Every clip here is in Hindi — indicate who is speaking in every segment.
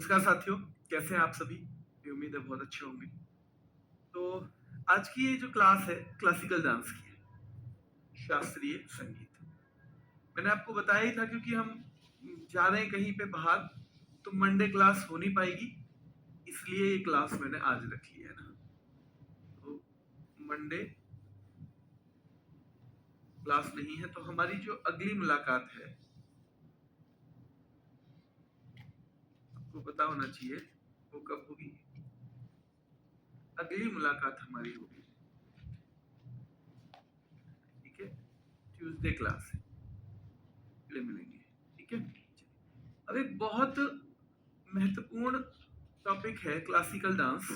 Speaker 1: नमस्कार साथियों, कैसे हैं आप सभी? मेरी उम्मीद है बहुत अच्छे होंगे। तो आज की ये जो क्लास है क्लासिकल डांस की है, शास्त्रीय संगीत। मैंने आपको बताया ही था क्योंकि हम जा रहे हैं कहीं पे बाहर, तो मंडे क्लास हो नहीं पाएगी, इसलिए ये क्लास मैंने आज रखी है ना। तो मंडे क्लास नहीं है, तो हमारी जो अगली मुलाकात है, आपको पता होना चाहिए वो कब होगी। अगली मुलाकात हमारी होगी, ठीक है, ट्यूसडे क्लास है, मिलेंगे, ठीक है। अब एक बहुत महत्वपूर्ण टॉपिक है क्लासिकल डांस।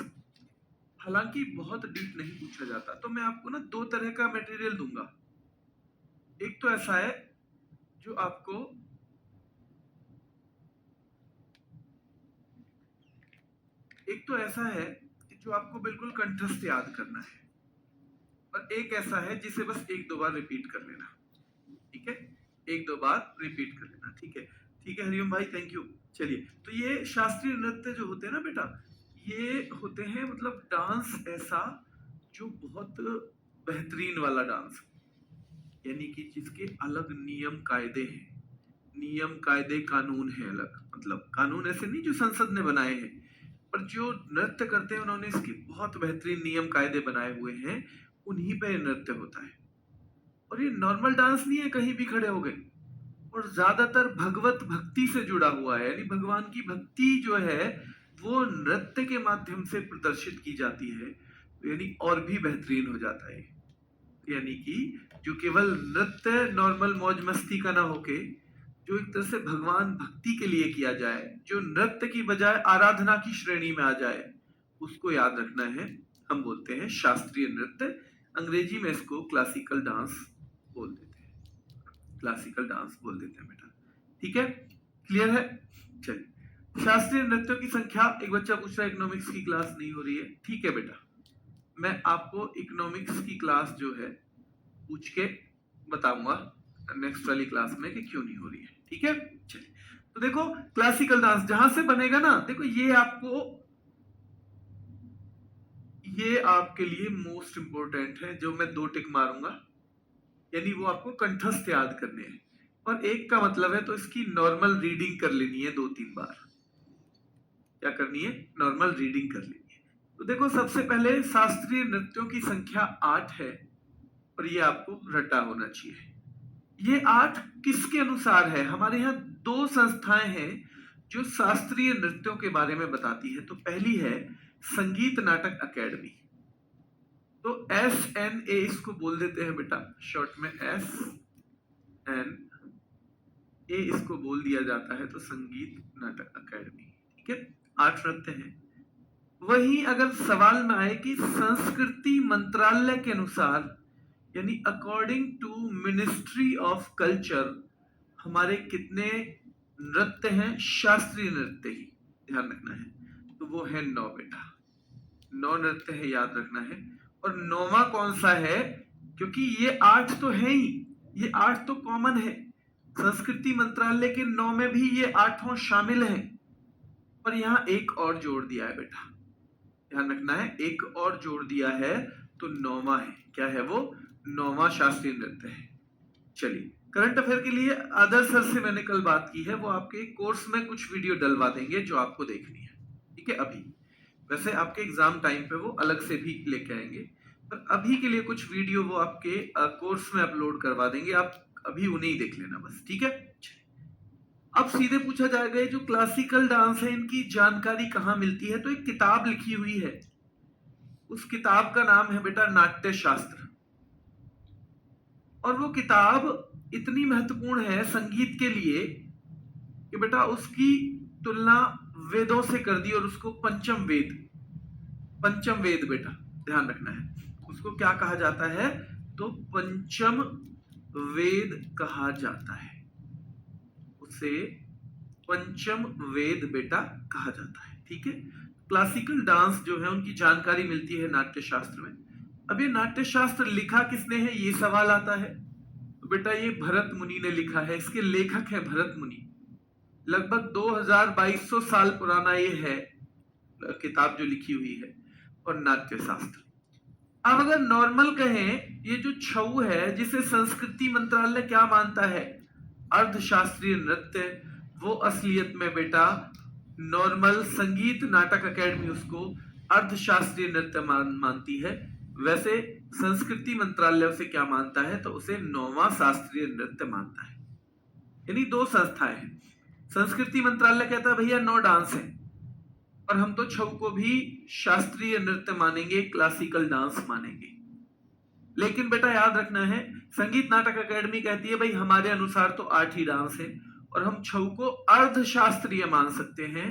Speaker 1: हालांकि बहुत डीप नहीं पूछा जाता, तो मैं आपको ना दो तरह का मटेरियल दूंगा। एक तो ऐसा है जो आपको जो आपको बिल्कुल कंठस्थ याद करना है, और एक ऐसा है जिसे बस एक दो बार रिपीट कर लेना, ठीक है, एक दो बार रिपीट कर लेना, ठीक है। ठीक है हरिओम भाई, थैंक यू। चलिए, तो ये शास्त्रीय नृत्य जो होते हैं ना बेटा, ये होते हैं मतलब डांस ऐसा जो बहुत बेहतरीन वाला डांस, यानी कि जिसके अलग नियम कायदे हैं, नियम कायदे कानून है अलग, मतलब कानून ऐसे नहीं जो संसद ने बनाए हैं, पर जो नृत्य करते हैं उन्होंने इसके बहुत बेहतरीन नियम कायदे बनाए हुए हैं, उन्हीं पे नृत्य होता है। और ये नॉर्मल डांस नहीं है कहीं भी खड़े हो गए, और ज्यादातर भगवत भक्ति से जुड़ा हुआ है, यानी भगवान की भक्ति जो है वो नृत्य के माध्यम से प्रदर्शित की जाती है, तो यानी और भी बेहतरीन हो जाता है। यानी कि जो केवल नृत्य नॉर्मल मौज मस्ती का ना होके, जो एक तरह से भगवान भक्ति के लिए किया जाए, जो नृत्य की बजाय आराधना की श्रेणी में आ जाए, उसको याद रखना है। हम बोलते हैं शास्त्रीय नृत्य, अंग्रेजी में इसको क्लासिकल डांस बोल देते हैं, क्लासिकल डांस बोल देते हैं बेटा, ठीक है, क्लियर है। चलिए, शास्त्रीय नृत्यों की संख्या, एक बच्चा पूछ रहा है इकोनॉमिक्स की क्लास नहीं हो रही है, ठीक है बेटा, मैं आपको इकोनॉमिक्स की क्लास जो है पूछ के बताऊंगा नेक्स्ट वाली क्लास में कि क्यों नहीं हो रही है, ठीक है। चलिए, तो देखो क्लासिकल डांस जहां से बनेगा ना, देखो ये आपके लिए मोस्ट इंपोर्टेंट है, जो मैं दो टिक मारूंगा, यानी वो आपको कंठस्थ याद करने हैं, और एक का मतलब है तो इसकी नॉर्मल रीडिंग कर लेनी है 2-3 बार। क्या करनी है? नॉर्मल रीडिंग कर लेनी है। तो देखो, सबसे पहले शास्त्रीय नृत्यों की संख्या 8 है, और ये आपको रटा होना चाहिए। ये 8 किसके अनुसार है? हमारे यहाँ दो संस्थाएं हैं जो शास्त्रीय नृत्यों के बारे में बताती है। तो पहली है संगीत नाटक अकेडमी, तो SNA इसको बोल देते हैं बेटा, शॉर्ट में SNA इसको बोल दिया जाता है, तो संगीत नाटक अकेडमी, ठीक है। 8 नृत्य हैं। वहीं अगर सवाल में आए कि संस्कृति मंत्रालय के अनुसार, यानी according to ministry of culture, हमारे कितने नृत्य हैं? शास्त्रीय नृत्य ही ध्यान रखना है, तो वो है 9 बेटा, 9 नृत्य है, याद रखना है। और 9वां कौन सा है? क्योंकि ये 8 तो है ही, ये 8 तो कॉमन है, संस्कृति मंत्रालय के 9 में भी ये 8वां शामिल है, पर यहां एक और जोड़ दिया है बेटा, ध्यान रखना है, एक और जोड़ दिया है, तो 9वां है। क्या है वो? 9वां शास्त्रीय नृत्य है। चलिए, करंट अफेयर के लिए आदर्श सर से मैंने कल बात की है, वो आपके कोर्स में कुछ वीडियो डलवा देंगे जो आपको देखनी है, ठीक है। अभी वैसे आपके एग्जाम टाइम पे वो अलग से भी लेके आएंगे, पर अभी के लिए कुछ वीडियो वो आपके कोर्स में अपलोड करवा देंगे, आप अभी उन्हें ही देख लेना बस, ठीक है। अब सीधे पूछा जाएगा, ये जो क्लासिकल डांस है इनकी जानकारी कहाँ मिलती है? तो एक किताब लिखी हुई है, उस किताब का नाम है बेटा नाट्य शास्त्र, और वो किताब इतनी महत्वपूर्ण है संगीत के लिए कि बेटा उसकी तुलना वेदों से कर दी, और उसको पंचम वेद बेटा ध्यान रखना है, उसको क्या कहा जाता है? तो पंचम वेद कहा जाता है, उसे पंचम वेद बेटा कहा जाता है, ठीक है। क्लासिकल डांस जो है उनकी जानकारी मिलती है नाट्य शास्त्र में। अब ये नाट्य शास्त्र लिखा किसने है, ये सवाल आता है। तो बेटा ये भरत मुनि ने लिखा है, इसके लेखक है भरत मुनि, लगभग 2200 साल पुराना ये है किताब जो लिखी हुई है, और नाट्य शास्त्र। अब अगर नॉर्मल कहें, ये जो छऊ है जिसे संस्कृति मंत्रालय क्या मानता है, अर्धशास्त्रीय नृत्य, वो असलियत में बेटा नॉर्मल संगीत नाटक अकेडमी उसको अर्धशास्त्रीय नृत्य मानती है। वैसे संस्कृति मंत्रालय उसे क्या मानता है, तो उसे 9वां शास्त्रीय नृत्य मानता है। यानी दो संस्थाएं हैं। संस्कृति मंत्रालय कहता है भैया 9 डांस है, और हम तो छऊ को भी शास्त्रीय नृत्य मानेंगे, क्लासिकल डांस मानेंगे। लेकिन बेटा याद रखना है, संगीत नाटक अकेडमी कहती है भाई हमारे अनुसार तो 8 ही डांस है, और हम छऊ को अर्धशास्त्रीय मान सकते हैं,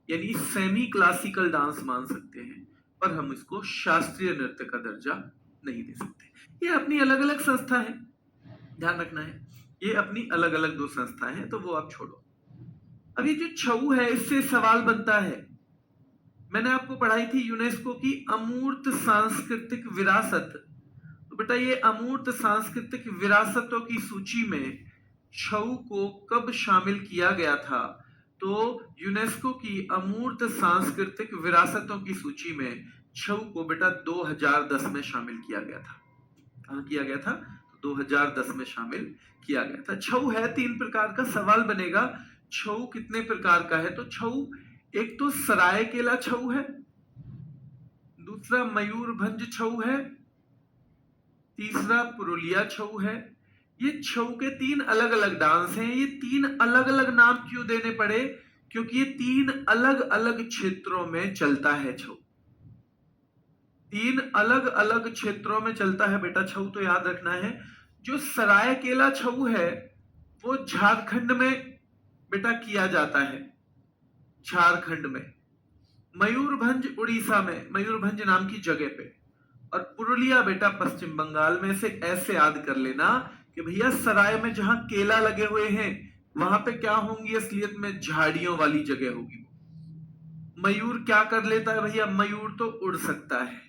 Speaker 1: यानी सेमी क्लासिकल डांस मान सकते हैं, पर हम इसको शास्त्रीय नृत्य का दर्जा नहीं दे सकते। ये अपनी अलग अलग संस्था है, ध्यान रखना है, ये अपनी अलग अलग 2 संस्थाएं हैं, तो वो आप छोड़ो। अब ये जो छऊ है, इससे सवाल बनता है, मैंने आपको पढ़ाई थी यूनेस्को की अमूर्त सांस्कृतिक विरासत। तो बेटा ये अमूर्त सांस्कृतिक विरासतों की सूची में छऊ को कब शामिल किया गया था? तो यूनेस्को की अमूर्त सांस्कृतिक विरासतों की सूची में छऊ को बेटा 2010 में शामिल किया गया था। कहां किया गया था? 2010 में शामिल किया गया था। छऊ है 3 प्रकार का। सवाल बनेगा छऊ कितने प्रकार का है? तो छऊ एक तो सरायकेला छऊ है, दूसरा मयूरभंज छऊ है, तीसरा पुरुलिया छऊ है। ये छऊ के 3 अलग अलग डांस हैं। ये 3 अलग अलग नाम क्यों देने पड़े? क्योंकि ये 3 अलग अलग क्षेत्रों में चलता है छऊ। 3 अलग अलग क्षेत्रों में चलता है बेटा छऊ, तो याद रखना है। जो सरायकेला छऊ है वो झारखंड में बेटा किया जाता है, झारखंड में। मयूरभंज उड़ीसा में, मयूरभंज नाम की जगह पे, और पुरुलिया बेटा पश्चिम बंगाल में। से ऐसे याद कर लेना कि भैया सराय में जहां केला लगे हुए हैं वहां पे क्या होंगी? असलियत में झाड़ियों वाली जगह होगी। मयूर क्या कर लेता है भैया? मयूर तो उड़ सकता है।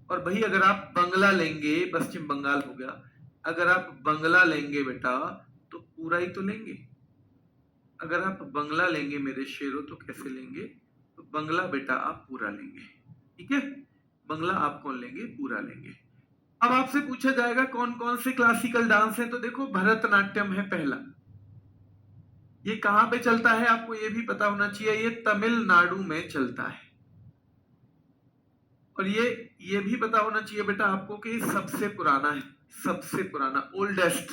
Speaker 1: और भाई अगर आप बंगला लेंगे, पश्चिम बंगाल हो गया, अगर आप बंगला लेंगे बेटा तो पूरा ही तो लेंगे। अगर आप बंगला लेंगे मेरे शेरों तो कैसे लेंगे? तो बंगला बेटा आप पूरा लेंगे, ठीक है? बंगला आप कौन लेंगे? पूरा लेंगे। अब आपसे पूछा जाएगा कौन कौन से क्लासिकल डांस है, तो देखो भरतनाट्यम है पहला। ये कहां पे चलता है आपको ये भी पता होना चाहिए, ये तमिलनाडु में चलता है। और ये भी पता होना चाहिए बेटा आपको कि सबसे पुराना है, सबसे पुराना, ओल्डेस्ट,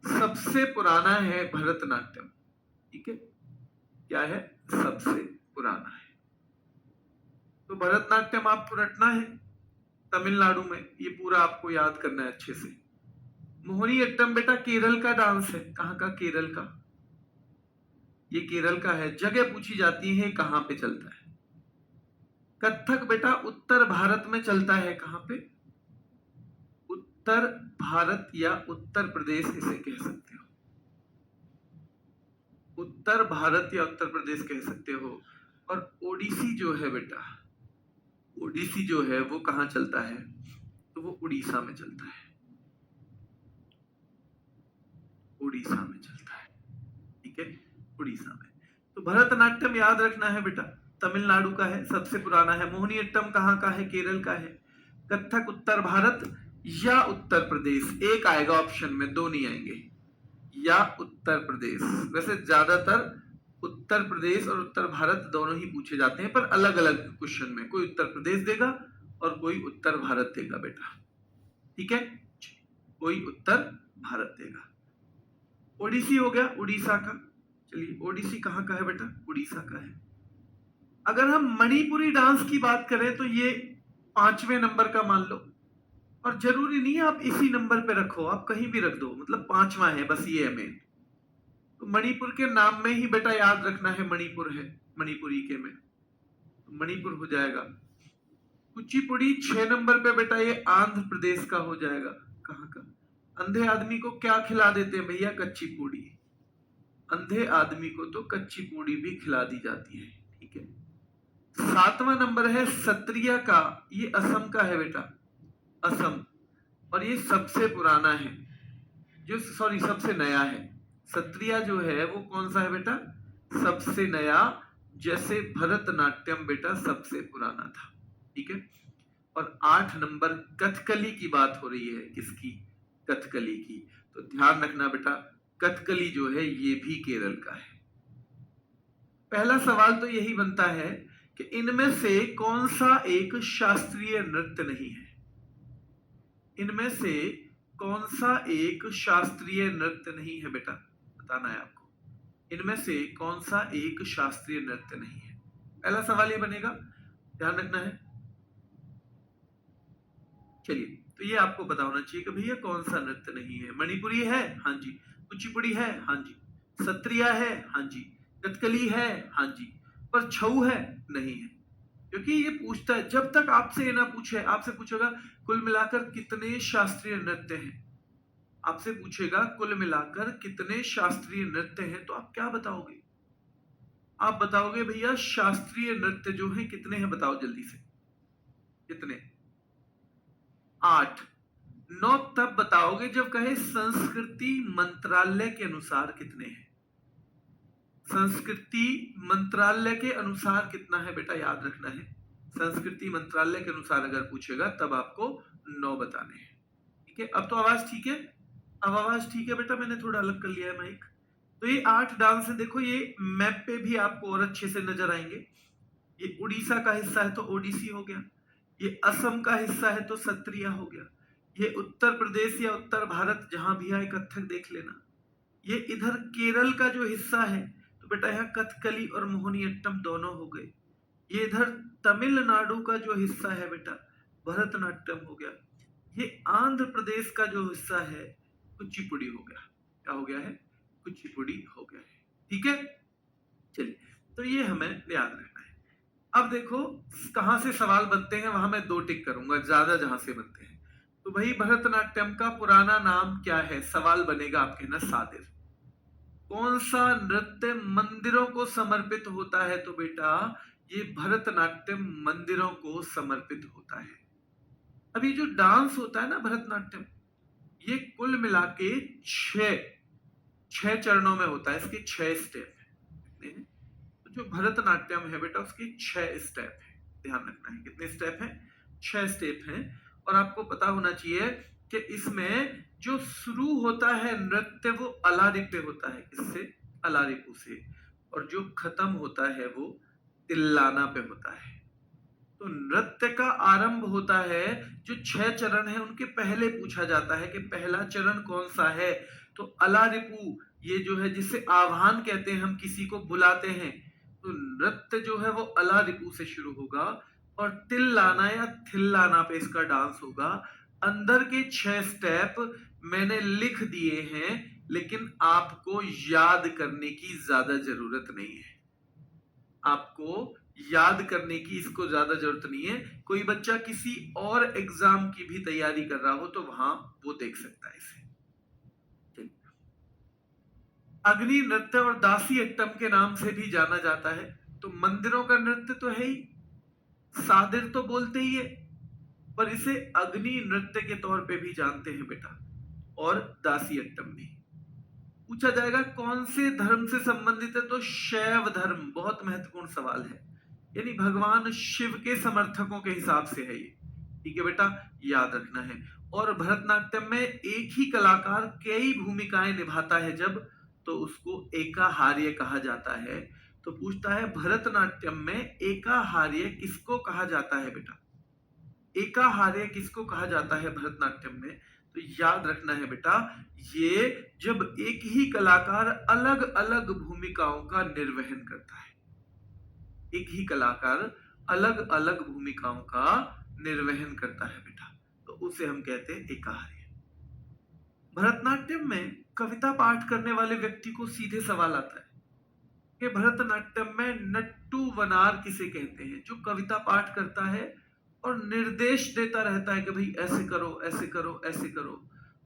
Speaker 1: सबसे पुराना है भरतनाट्यम, ठीक है? क्या है? सबसे पुराना है। तो भरतनाट्यम आपको रटना है तमिलनाडु में, ये पूरा आपको याद करना है अच्छे से। मोहिनीअट्टम बेटा केरल का डांस है। कहां का? केरल का। ये केरल का है। जगह पूछी जाती है कहां पे चलता है। कथक बेटा उत्तर भारत में चलता है। कहां पे? उत्तर भारत या उत्तर प्रदेश इसे कह सकते हो। उत्तर भारत या उत्तर प्रदेश कह सकते हो। और ओडिसी जो है बेटा, ओडिसी जो है वो कहां चलता है? तो वो उड़ीसा में चलता है, उड़ीसा में चलता है, ठीक है? उड़ीसा में। तो भरतनाट्यम याद रखना है बेटा, तमिलनाडु का है, सबसे पुराना है। मोहिनीअट्टम कहां का है? केरल का है। कथक उत्तर भारत या उत्तर प्रदेश, एक आएगा ऑप्शन में, 2 नहीं आएंगे, या उत्तर प्रदेश। वैसे ज्यादातर उत्तर प्रदेश और उत्तर भारत दोनों ही पूछे जाते हैं, पर अलग अलग क्वेश्चन में। कोई उत्तर प्रदेश देगा और कोई उत्तर भारत देगा बेटा, ठीक है? कोई उत्तर भारत देगा। ओडिसी हो गया उड़ीसा का। चलिए, ओडिसी कहां का है बेटा? उड़ीसा का है। अगर हम मणिपुरी डांस की बात करें तो ये 5वें नंबर का मान लो, और जरूरी नहीं है आप इसी नंबर पे रखो, आप कहीं भी रख दो, मतलब 5वां है, बस ये है मेन। तो मणिपुर के नाम में ही बेटा याद रखना है मणिपुर है, मणिपुरी के में, तो मणिपुर हो जाएगा। कुचिपुड़ी 6 नंबर पे बेटा, ये आंध्र प्रदेश का हो जाएगा। कहां का? अंधे आदमी को क्या खिला देते हैं भैया? कच्ची पूड़ी। अंधे आदमी को तो कच्ची पूड़ी भी खिला दी जाती है, ठीक है? 7वां नंबर है सत्रिया का, ये असम का है बेटा, असम। और ये सबसे पुराना है, जो सबसे नया है, सत्रिया जो है वो कौन सा है बेटा? सबसे नया, जैसे भरतनाट्यम बेटा सबसे पुराना था। ठीक है। और 8 नंबर कथकली की बात हो रही है, किसकी? कथकली की। तो ध्यान रखना बेटा, कथकली जो है ये भी केरल का है। पहला सवाल तो यही बनता है कि इनमें से कौन सा एक शास्त्रीय नृत्य नहीं है? इनमें से कौन सा एक शास्त्रीय नृत्य नहीं है बेटा? बताना है आपको। इनमें से कौन सा एक शास्त्रीय नृत्य नहीं है? पहला सवाल ये बनेगा, ध्यान रखना है। चलिए, तो ये आपको पता होना चाहिए कि भैया कौन सा नृत्य नहीं है। मणिपुरी है, हाँ जी। कुचिपुड़ी है, हाँ जी। सत्रिया है, हाँ जी। कथकली है, हाँ जी। पर छऊ है, नहीं है। क्योंकि ये पूछता है, जब तक आपसे ये ना पूछे, आपसे पूछेगा कुल मिलाकर कितने शास्त्रीय नृत्य हैं, आपसे पूछेगा कुल मिलाकर कितने शास्त्रीय नृत्य हैं, तो आप क्या बताओगे? आप बताओगे भैया शास्त्रीय नृत्य जो है कितने हैं, बताओ जल्दी से। कितने? 8। 9 तब बताओगे जब कहे संस्कृति मंत्रालय के अनुसार कितने हैं। संस्कृति मंत्रालय के अनुसार कितना है बेटा, याद रखना है। संस्कृति मंत्रालय के अनुसार अगर पूछेगा तब आपको 9 बताने हैं। ठीक है, अब तो आवाज ठीक है? अब आवाज ठीक है बेटा, मैंने थोड़ा अलग कर लिया है माइक। तो ये 8 डांस है, देखो ये मैप पे भी आपको और अच्छे से नजर आएंगे। ये उड़ीसा का हिस्सा है तो ओडिसी हो गया, ये असम का हिस्सा है तो सत्रिया हो गया, ये उत्तर प्रदेश या उत्तर भारत जहां भी आए कथक देख लेना, ये इधर केरल का जो हिस्सा है तो बेटा यहाँ कथकली और मोहिनीअट्टम दोनों हो गए, ये इधर तमिलनाडु का जो हिस्सा है बेटा भरतनाट्यम हो गया, ये आंध्र प्रदेश का जो हिस्सा है कुचिपुड़ी हो गया। क्या हो गया है? कुचिपुड़ी हो गया है। ठीक है, चलिए, तो ये हमें याद रखना है। अब देखो कहां से सवाल बनते हैं, वहां मैं 2 टिक करूंगा, ज्यादा जहां से बनते हैं। तो भाई भरतनाट्यम का पुराना नाम क्या है? सवाल बनेगा आपके ना सादिर। कौन सा नृत्य मंदिरों को समर्पित होता है? तो बेटा ये भरतनाट्यम मंदिरों को समर्पित होता है। अभी जो डांस होता है ना भरतनाट्यम, ये कुल मिला के 6 चरणों में होता है, इसके 6 स्टेप है। तो जो भरतनाट्यम है बेटा उसके 6 स्टेप है, ध्यान रखना है। कितने स्टेप हैं? 6 स्टेप हैं। और आपको पता होना चाहिए कि इसमें जो शुरू होता है नृत्य वो अलारी पे होता है, किससे? अलारिपू से। और जो खत्म होता है वो तिल्लाना पे होता है। तो नृत्य का आरंभ होता है, जो 6 चरण है उनके पहले पूछा जाता है कि पहला चरण कौन सा है। तो अलारिपू, ये जो है जिसे आह्वान कहते हैं, हम किसी को बुलाते हैं, तो नृत्य जो है वो अलारिपू से शुरू होगा और तिल्लाना या थिल्लाना पे इसका डांस होगा। अंदर के 6 स्टेप मैंने लिख दिए हैं, लेकिन आपको याद करने की ज्यादा जरूरत नहीं है। आपको याद करने की इसको ज्यादा जरूरत नहीं है। कोई बच्चा किसी और एग्जाम की भी तैयारी कर रहा हो तो वहां वो देख सकता है इसे। अग्नि नृत्य और दासी अट्टम के नाम से भी जाना जाता है। तो मंदिरों का नृत्य तो है ही, सादिर तो बोलते ही है, पर इसे अग्नि नृत्य के तौर पे भी जानते हैं बेटा, और दासी अट्टम भी। पूछा जाएगा कौन से धर्म से संबंधित है, तो शैव धर्म। बहुत महत्वपूर्ण सवाल है, यानी भगवान शिव के समर्थकों के हिसाब से है ये। ठीक है बेटा, याद रखना है। और भरतनाट्यम में एक ही कलाकार कई भूमिकाएं निभाता है जब, तो उसको एकाहार्य कहा जाता है। तो पूछता है भरतनाट्यम में एकाहार्य किसको कहा जाता है बेटा? एकाहार्य किसको कहा जाता है भरतनाट्यम में? तो याद रखना है बेटा, ये जब एक ही कलाकार अलग अलग भूमिकाओं का निर्वहन करता है। एक ही कलाकार अलग अलग भूमिकाओं का निर्वहन करता है बेटा, तो उसे हम कहते हैं एकाहार्य। भरतनाट्यम में कविता पाठ करने वाले व्यक्ति को सीधे सवाल आता है कि भरतनाट्यम में नट्टू वनार किसे कहते हैं? जो कविता पाठ करता है और निर्देश देता रहता है कि भाई ऐसे करो, ऐसे करो, ऐसे करो।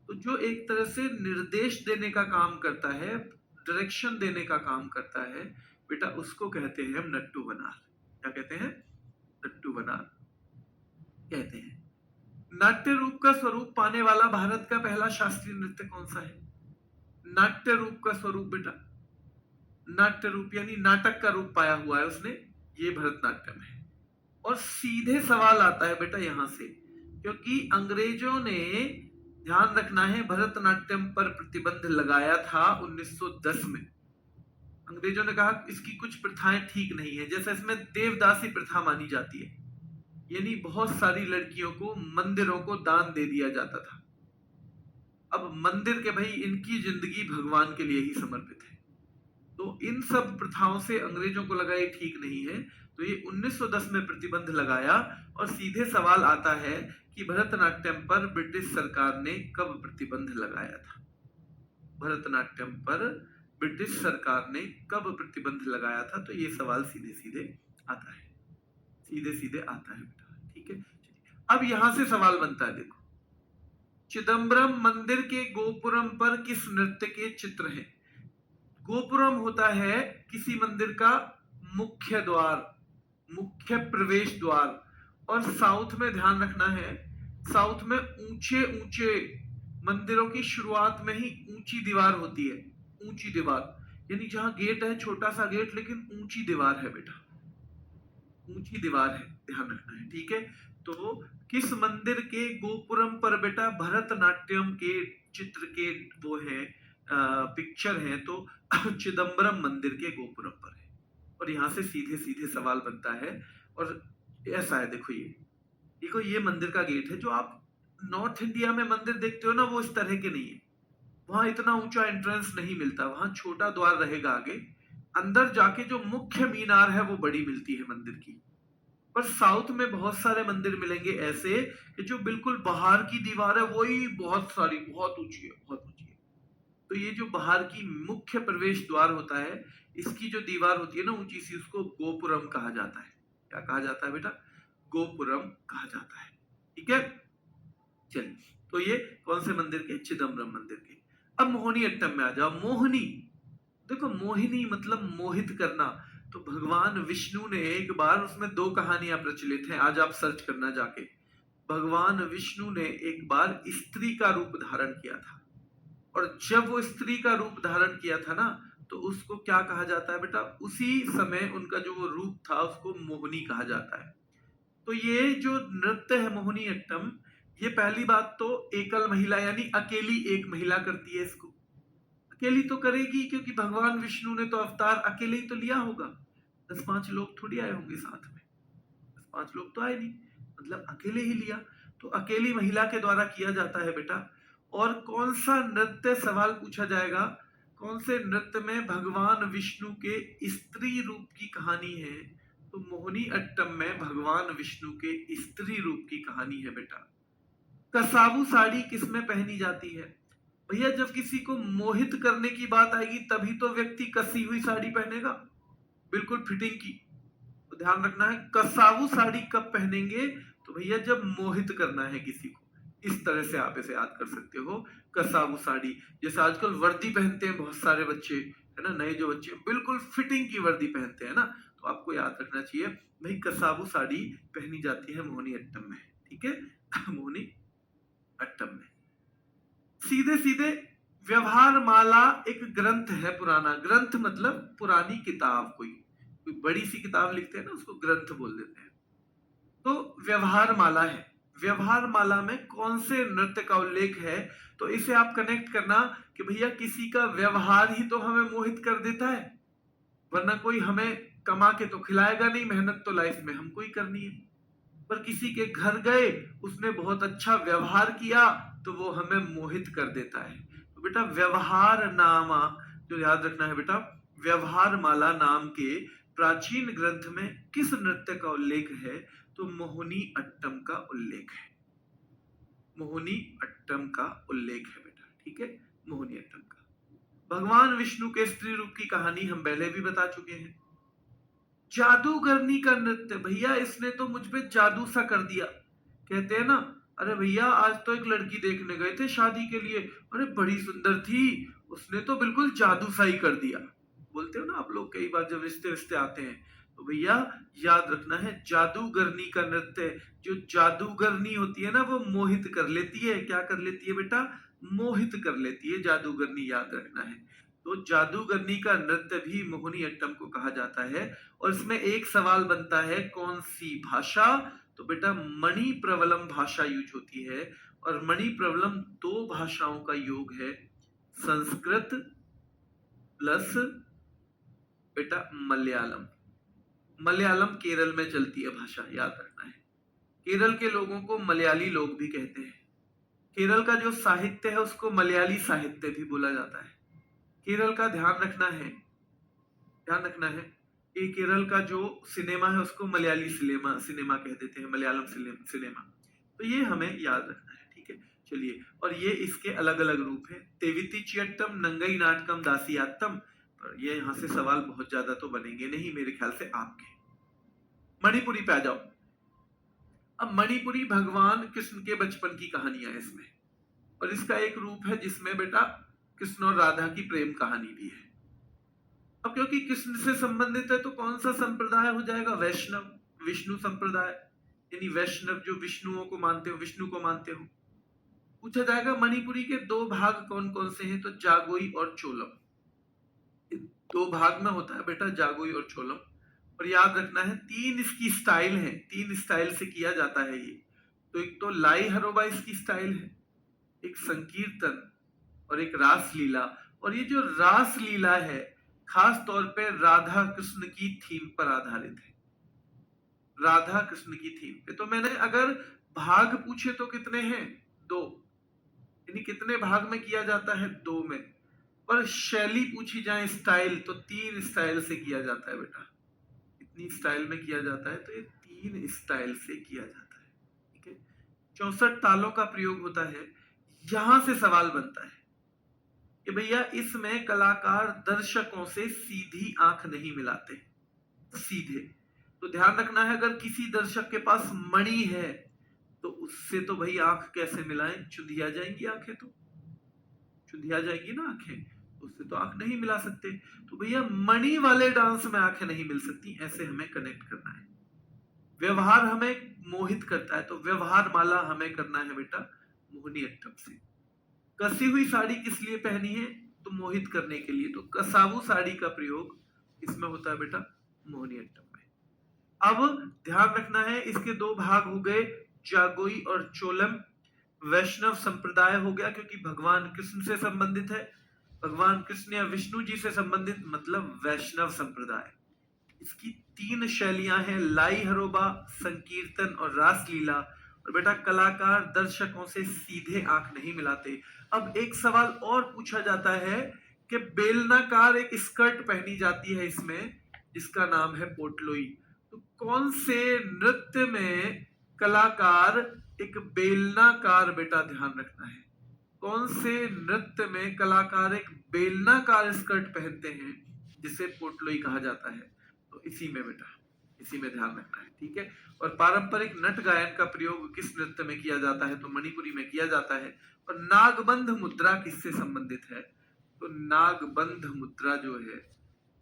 Speaker 1: तो जो एक तरह से निर्देश देने का काम करता है, डायरेक्शन देने का काम करता है बेटा, उसको कहते हैं हम नट्टू वनार। क्या कहते हैं? नट्टू वनार कहते हैं। नाट्य रूप का स्वरूप पाने वाला भारत का पहला शास्त्रीय नृत्य कौन सा है? नाट्य रूप का स्वरूप बेटा, नाट्य रूप यानी नाटक का रूप पाया हुआ है उसने, ये भरतनाट्यम है। और सीधे सवाल आता है बेटा यहां से, क्योंकि अंग्रेजों ने, ध्यान रखना है, भरतनाट्यम पर प्रतिबंध लगाया था 1910 में। अंग्रेजों ने कहा इसकी कुछ प्रथाएं ठीक नहीं है, जैसे इसमें देवदासी प्रथा मानी जाती है, यानी बहुत सारी लड़कियों को मंदिरों को दान दे दिया जाता था। अब मंदिर के भाई, इनकी जिंदगी भगवान के लिए ही समर्पित है, तो इन सब प्रथाओं से अंग्रेजों को लगा ये ठीक नहीं है, तो ये 1910 में प्रतिबंध लगाया। और सीधे सवाल आता है कि भरतनाट्यम पर ब्रिटिश सरकार ने कब प्रतिबंध लगाया था? भरतनाट्यम पर ब्रिटिश सरकार ने कब प्रतिबंध लगाया था? तो ये सवाल सीधे सीधे आता है, सीधे सीधे आता है बेटा, ठीक है। अब यहां से सवाल बनता है, देखो, चिदम्बरम मंदिर के गोपुरम पर किस नृत्य के चित्र हैं? गोपुरम होता है किसी मंदिर का मुख्य द्वार, मुख्य प्रवेश द्वार। और साउथ में ध्यान रखना है, साउथ में ऊंचे ऊंचे मंदिरों की शुरुआत में ही ऊंची दीवार होती है, ऊंची दीवार, यानी जहां गेट है छोटा सा गेट लेकिन ऊंची दीवार है बेटा, ऊंची दीवार है, ध्यान रखना है, ठीक है। तो किस मंदिर के गोपुरम पर बेटा भरतनाट्यम के चित्र के वो है, पिक्चर है? तो चिदम्बरम मंदिर के गोपुरम पर है। और यहां से सीधे सीधे सवाल बनता है, और ऐसा है, देखो ये, देखो ये मंदिर का गेट है। जो आप नॉर्थ इंडिया में मंदिर देखते हो ना, वो इस तरह के नहीं है, वहां इतना ऊंचा एंट्रेंस नहीं मिलता, वहां छोटा द्वार रहेगा आगे, अंदर जाके जो मुख्य मीनार है वो बड़ी मिलती है मंदिर की। पर साउथ में बहुत सारे मंदिर मिलेंगे ऐसे कि जो बिल्कुल बाहर की दीवार है वही बहुत सारी, बहुत ऊंची है, बहुत ऊंची है। तो ये जो बाहर की मुख्य प्रवेश द्वार होता है, इसकी जो दीवार होती है ना ऊंची सी, उसको गोपुरम कहा जाता है। क्या कहा जाता है बेटा? गोपुरम कहा जाता है, ठीक है। चलिए, तो ये कौन से मंदिर के? चिदम्बरम मंदिर के। अब मोहिनी अट्टम में आ जाओ। मोहिनी, देखो मोहिनी मतलब मोहित करना। तो भगवान विष्णु ने एक बार, उसमें दो कहानियां प्रचलित हैं, आज आप सर्च करना जाके। भगवान विष्णु ने एक बार स्त्री का रूप धारण किया था, और जब वो स्त्री का रूप धारण किया था ना, तो उसको क्या कहा जाता है बेटा? उसी समय उनका जो वो रूप था उसको मोहिनी कहा जाता है। तो ये जो नृत्य है मोहिनी अट्टम, ये पहली बात तो एकल महिला यानी अकेली एक महिला करती है इसको। अकेली तो करेगी क्योंकि भगवान विष्णु ने तो अवतार अकेले ही तो लिया होगा, 10-5 लोग थोड़ी आए होंगे साथ में, 10-5 लोग तो आए नहीं, मतलब अकेले ही लिया। तो अकेली महिला के द्वारा किया जाता है बेटा। और कौन सा नृत्य, सवाल पूछा जाएगा, कौन से नृत्य में भगवान विष्णु के स्त्री रूप की कहानी है? तो मोहिनी अट्टम में भगवान विष्णु के स्त्री रूप की कहानी है बेटा। कसाबू साड़ी किसमें पहनी जाती है? भैया जब किसी को मोहित करने की बात आएगी तभी तो व्यक्ति कसी हुई साड़ी पहनेगा, बिल्कुल फिटिंग की। तो ध्यान रखना है, कसाबू साड़ी कब पहनेंगे? तो भैया जब मोहित करना है किसी को, इस तरह से आप इसे याद कर सकते हो, कसाबू साड़ी। जैसे आजकल वर्दी पहनते हैं बहुत सारे बच्चे, है ना, नए जो बच्चे बिल्कुल फिटिंग की वर्दी पहनते हैं ना, तो आपको याद रखना चाहिए भाई कसाबू साड़ी पहनी जाती है मोहिनी अट्टम में, ठीक है। मोहिनी अट्टम में। सीधे सीधे व्यवहार माला एक ग्रंथ है, पुराना ग्रंथ मतलब पुरानी किताब, कोई बड़ी सी किताब लिखते हैं ना उसको ग्रंथ बोल देते हैं। तो व्यवहार माला है, व्यवहार माला में कौन से नृत्य का उल्लेख है? तो इसे आप कनेक्ट करना कि भैया किसी का व्यवहार ही तो हमें मोहित कर देता है, वरना कोई हमें कमा के तो खिलाएगा नहीं, मेहनत तो लाइफ में हमको ही करनी है। पर किसी के घर गए, उसने बहुत अच्छा व्यवहार किया, तो वो हमें मोहित कर देता है। तो बेटा व्यवहार नामा, जो याद रखना है बेटा, व्यवहार माला नाम के प्राचीन ग्रंथ में किस नृत्य का उल्लेख है? तो मोहिनी अट्टम का उल्लेख है, मोहिनी अट्टम का उल्लेख है बेटा, ठीक है, मोहिनी अट्टम का। भगवान विष्णु के स्त्री रूप की कहानी हम पहले भी बता चुके हैं। जादूगरनी का नृत्य, भैया इसने तो मुझ पे जादू सा कर दिया। कहते हैं ना, अरे भैया आज तो एक लड़की देखने गए थे शादी के लिए, अरे बड़ी सुंदर थी, उसने तो बिल्कुल जादू सा ही कर दिया। बोलते हो ना आप लोग कई बार जब रिश्ते रिश्ते आते हैं। तो भैया याद रखना है, जादूगरनी का नृत्य, जो जादूगरनी होती है ना वो मोहित कर लेती है। क्या कर लेती है बेटा? मोहित कर लेती है, जादूगरनी याद रखना है। तो जादूगरनी का नृत्य भी मोहिनीअट्टम को कहा जाता है। और इसमें एक सवाल बनता है, कौन सी भाषा? तो बेटा मणि प्रवलम भाषा यूज होती है। और मणि प्रवलम दो भाषाओं का योग है, संस्कृत प्लस बेटा मलयालम। मलयालम केरल में चलती है भाषा, याद रखना है। केरल के लोगों को मलयाली लोग भी कहते हैं। केरल का जो साहित्य है उसको मलयाली साहित्य भी बोला जाता है। केरल का ध्यान रखना है, ध्यान रखना है। ये केरल का जो सिनेमा है उसको मलयाली सिनेमा सिनेमा कह देते हैं, मलयालम सिनेमा। तो ये हमें याद रखना है, ठीक है। चलिए, और ये इसके अलग अलग रूप है, तेवितिचियट्टम, नंगई नाटकम, दासियात्तम। पर ये यहाँ से सवाल बहुत ज्यादा तो बनेंगे नहीं मेरे ख्याल से आपके। मणिपुरी पे आ जाओ। अब मणिपुरी भगवान कृष्ण के बचपन की कहानियां है इसमें। और इसका एक रूप है जिसमें बेटा कृष्ण और राधा की प्रेम कहानी भी है। अब क्योंकि कृष्ण से संबंधित है तो कौन सा संप्रदाय हो जाएगा? वैष्णव, विष्णु संप्रदाय। यानी वैष्णव जो विष्णुओं को मानते हो, विष्णु को मानते हो। पूछा जाएगा मणिपुरी के दो भाग कौन कौन से हैं? तो जागोई और चोलम। दो भाग में होता है बेटा जागोई और चोलम। और याद रखना है तीन इसकी स्टाइल है, तीन स्टाइल से किया जाता है ये। तो एक तो लाई हरोबा इसकी स्टाइल है, एक संकीर्तन और एक रासलीला। और ये जो रासलीला है खास तौर पे राधा कृष्ण की थीम पर आधारित है, राधा कृष्ण की थीम पे। तो मैंने अगर भाग पूछे तो कितने हैं? दो। यानी कितने भाग में किया जाता है? दो में। और शैली पूछी जाए, स्टाइल, तो तीन स्टाइल से किया जाता है बेटा। इतनी स्टाइल में किया जाता है, तो ये तीन स्टाइल से किया जाता है, ठीक है। 64 तालों का प्रयोग होता है। यहां से सवाल बनता है कि भैया इसमें कलाकार दर्शकों से सीधी आंख नहीं मिलाते, सीधे। तो ध्यान रखना है, अगर किसी दर्शक के पास मणि है तो उससे तो भाई आंख कैसे मिलाएं? चुंधिया जाएंगी आंखें, तो चुंधिया जाएंगी ना आंखें, उससे तो आंख नहीं मिला सकते। तो भैया मणि वाले डांस में आंखें नहीं मिल सकती, ऐसे हमें कनेक्ट करना है। व्यवहार हमें मोहित करता है, तो व्यवहार माला हमें करना है बेटा मोहिनीअट्टम से। कसी हुई साड़ी किस लिए पहनी है? तो मोहित करने के लिए। तो कसावू साड़ी का प्रयोग इसमें होता है बेटा मोहिनीअट्टम में। अब ध्यान रखना है, इसके दो भाग हो गए, जागोई और चोलम। वैष्णव संप्रदाय हो गया क्योंकि भगवान कृष्ण से संबंधित है, भगवान कृष्ण या विष्णु जी से संबंधित, मतलब वैष्णव संप्रदाय। इसकी तीन शैलियां हैं, लाई हरोबा, संकीर्तन और रासलीला। और बेटा कलाकार दर्शकों से सीधे आंख नहीं मिलाते। अब एक सवाल और पूछा जाता है कि बेलनाकार एक स्कर्ट पहनी जाती है इसमें, जिसका नाम है पोटलोई। तो कौन से नृत्य में कलाकार एक बेलनाकार, बेटा ध्यान रखना है, कौन से नृत्य में कलाकार एक बेलनाकार स्कर्ट पहनते हैं जिसे पोटलोई कहा जाता है? तो इसी में बेटा, इसी में ध्यान रखना है, ठीक है। और पारंपरिक नट गायन का प्रयोग किस नृत्य में किया जाता है? तो मणिपुरी में किया जाता है। और नागबंध मुद्रा किससे संबंधित है? तो नागबंध मुद्रा जो है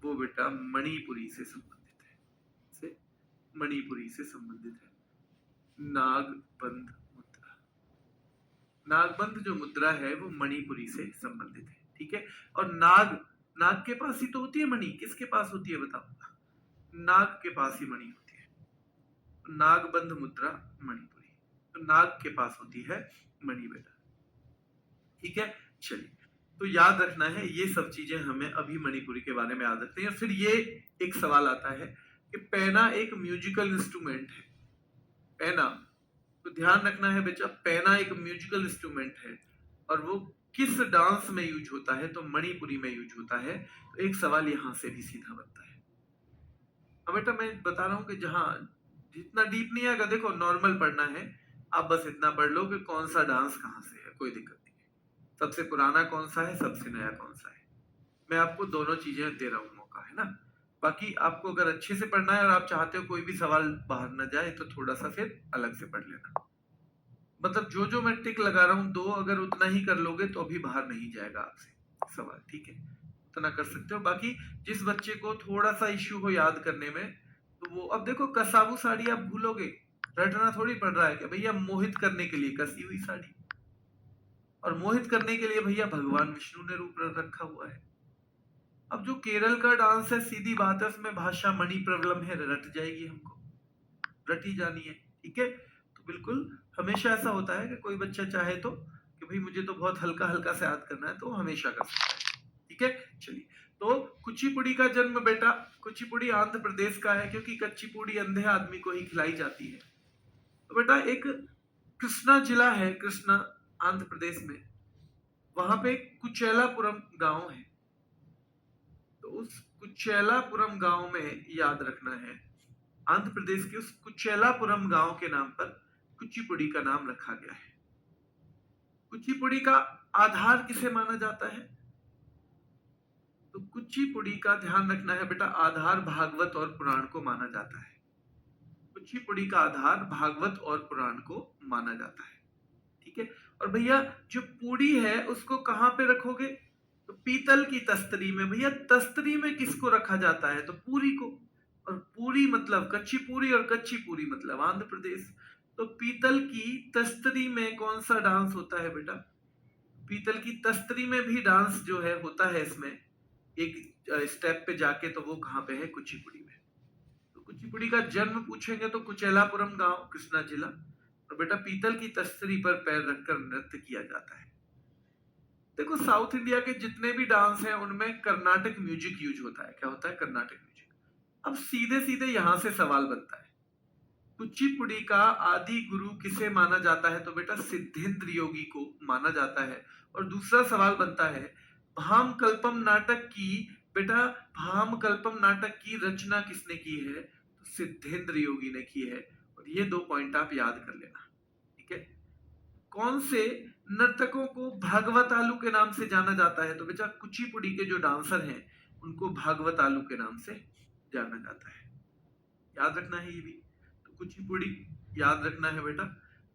Speaker 1: वो बेटा मणिपुरी से संबंधित है, से मणिपुरी से संबंधित है नागबंध मुद्रा। नागबंध जो मुद्रा है वो मणिपुरी से संबंधित है, ठीक है। और नाग, नाग के पास ही तो होती है मणि, किसके पास होती है बताओ? नाग के पास ही मणि होती है। नागबंध मुद्रा मणिपुरी, तो नाग के पास होती है मणि बेटा, ठीक है। चलिए, तो याद रखना है ये सब चीजें हमें अभी मणिपुरी के बारे में याद रखते हैं। फिर ये एक सवाल आता है कि पैना एक म्यूजिकल इंस्ट्रूमेंट है, पैना। तो ध्यान रखना है बेटा, पैना एक म्यूजिकल इंस्ट्रूमेंट है और वो किस डांस में यूज होता है? तो मणिपुरी में यूज होता है। तो एक सवाल यहां से भी सीधा बनता है। अब बेटा मैं बता रहा हूं कि जहां जितना डीप नहीं आएगा, देखो नॉर्मल पढ़ना है, आप बस इतना पढ़ लो कि कौन सा डांस कहां से है, कोई दिक्कत नहीं है। सबसे पुराना कौन सा है, सबसे नया कौन सा है, मैं आपको दोनों चीजें दे रहा हूं, मौका है ना। बाकी आपको अगर अच्छे से पढ़ना है और आप चाहते हो कोई भी सवाल बाहर ना जाए तो थोड़ा सा फिर अलग से पढ़ लेना। मतलब जो जो मैं टिक लगा रहा हूं, दो अगर उतना ही कर लोगे तो अभी बाहर नहीं जाएगा आपसे सवाल, ठीक है। उतना कर सकते हो। बाकी जिस बच्चे को थोड़ा सा इश्यू हो याद करने में, तो वो, अब देखो कसावू साड़ी आप भूलोगे, रटना थोड़ी पड़ रहा है कि भैया मोहित करने के लिए कसी हुई साड़ी, और मोहित करने के लिए भैया भगवान विष्णु ने रूप रखा हुआ है। अब जो केरल का डांस है, सीधी बात है, उसमें भाषा मणि प्रॉब्लम है, रट जाएगी हमको, रटी जानी है, ठीक है। तो बिल्कुल हमेशा ऐसा होता है कि कोई बच्चा चाहे तो कि भाई मुझे तो बहुत हल्का हल्का से याद करना है, तो हमेशा कर सकता है, ठीक है। चलिए, तो कुचिपुड़ी का जन्म बेटा, कुचिपुड़ी आंध्र प्रदेश का है, क्योंकि कच्चीपुड़ी अंधे आदमी को ही खिलाई जाती है। तो बेटा एक कृष्णा जिला है, कृष्णा आंध्र प्रदेश में, वहां पे कुचेलापुरम गांव है। तो उस कुचेलापुरम गांव में याद रखना है, आंध्र प्रदेश के उस कुचेलापुरम गांव के नाम पर कुचिपुड़ी का नाम रखा गया है। कुचिपुड़ी का आधार किसे माना जाता है? तो कुचिपुड़ी का ध्यान रखना है बेटा, आधार भागवत और पुराण को माना जाता है। कुचिपुड़ी का आधार भागवत और पुराण को माना जाता है, ठीक है। और भैया जो पूड़ी है उसको कहां पे रखोगे? तो पीतल की तस्तरी में। भैया तस्तरी में किसको रखा जाता है? तो पूरी को। और पूरी मतलब कच्ची पूरी, और कच्ची पूरी मतलब आंध्र प्रदेश। तो पीतल की तस्तरी में कौन सा डांस होता है बेटा? पीतल की तस्तरी में भी डांस जो है होता है, इसमें एक स्टेप पे जाके, तो वो कहाँ पे है? कुचिपुड़ी में। तो कुचिपुड़ी का जन्म पूछेंगे तो कुचेलापुरम गांव, कृष्णा जिला। और बेटा पीतल की तस्तरी पर पैर रखकर नृत्य किया जाता है। देखो साउथ इंडिया के जितने भी डांस हैं उनमें कर्नाटक म्यूजिक यूज होता है। क्या होता है? कर्नाटक म्यूजिक। अब सीधे सीधे यहां से सवाल बनता है, कुचिपुड़ी का आदि गुरु किसे माना जाता है? तो बेटा सिद्धेंद्र योगी को माना जाता है। और दूसरा सवाल बनता है, भाम कल्पम नाटक की, बेटा भाम कल्पम नाटक की रचना किसने की है? तो सिद्धेंद्र योगी ने की है। और ये 2 पॉइंट आप याद कर लेना, ठीक है। कौन से नर्तकों को भागवतालू के नाम से जाना जाता है? तो बेटा कुचिपुड़ी के जो डांसर हैं उनको भागवतालू के नाम से जाना जाता है। याद रखना है ये भी। तो कुचिपुड़ी याद रखना है बेटा।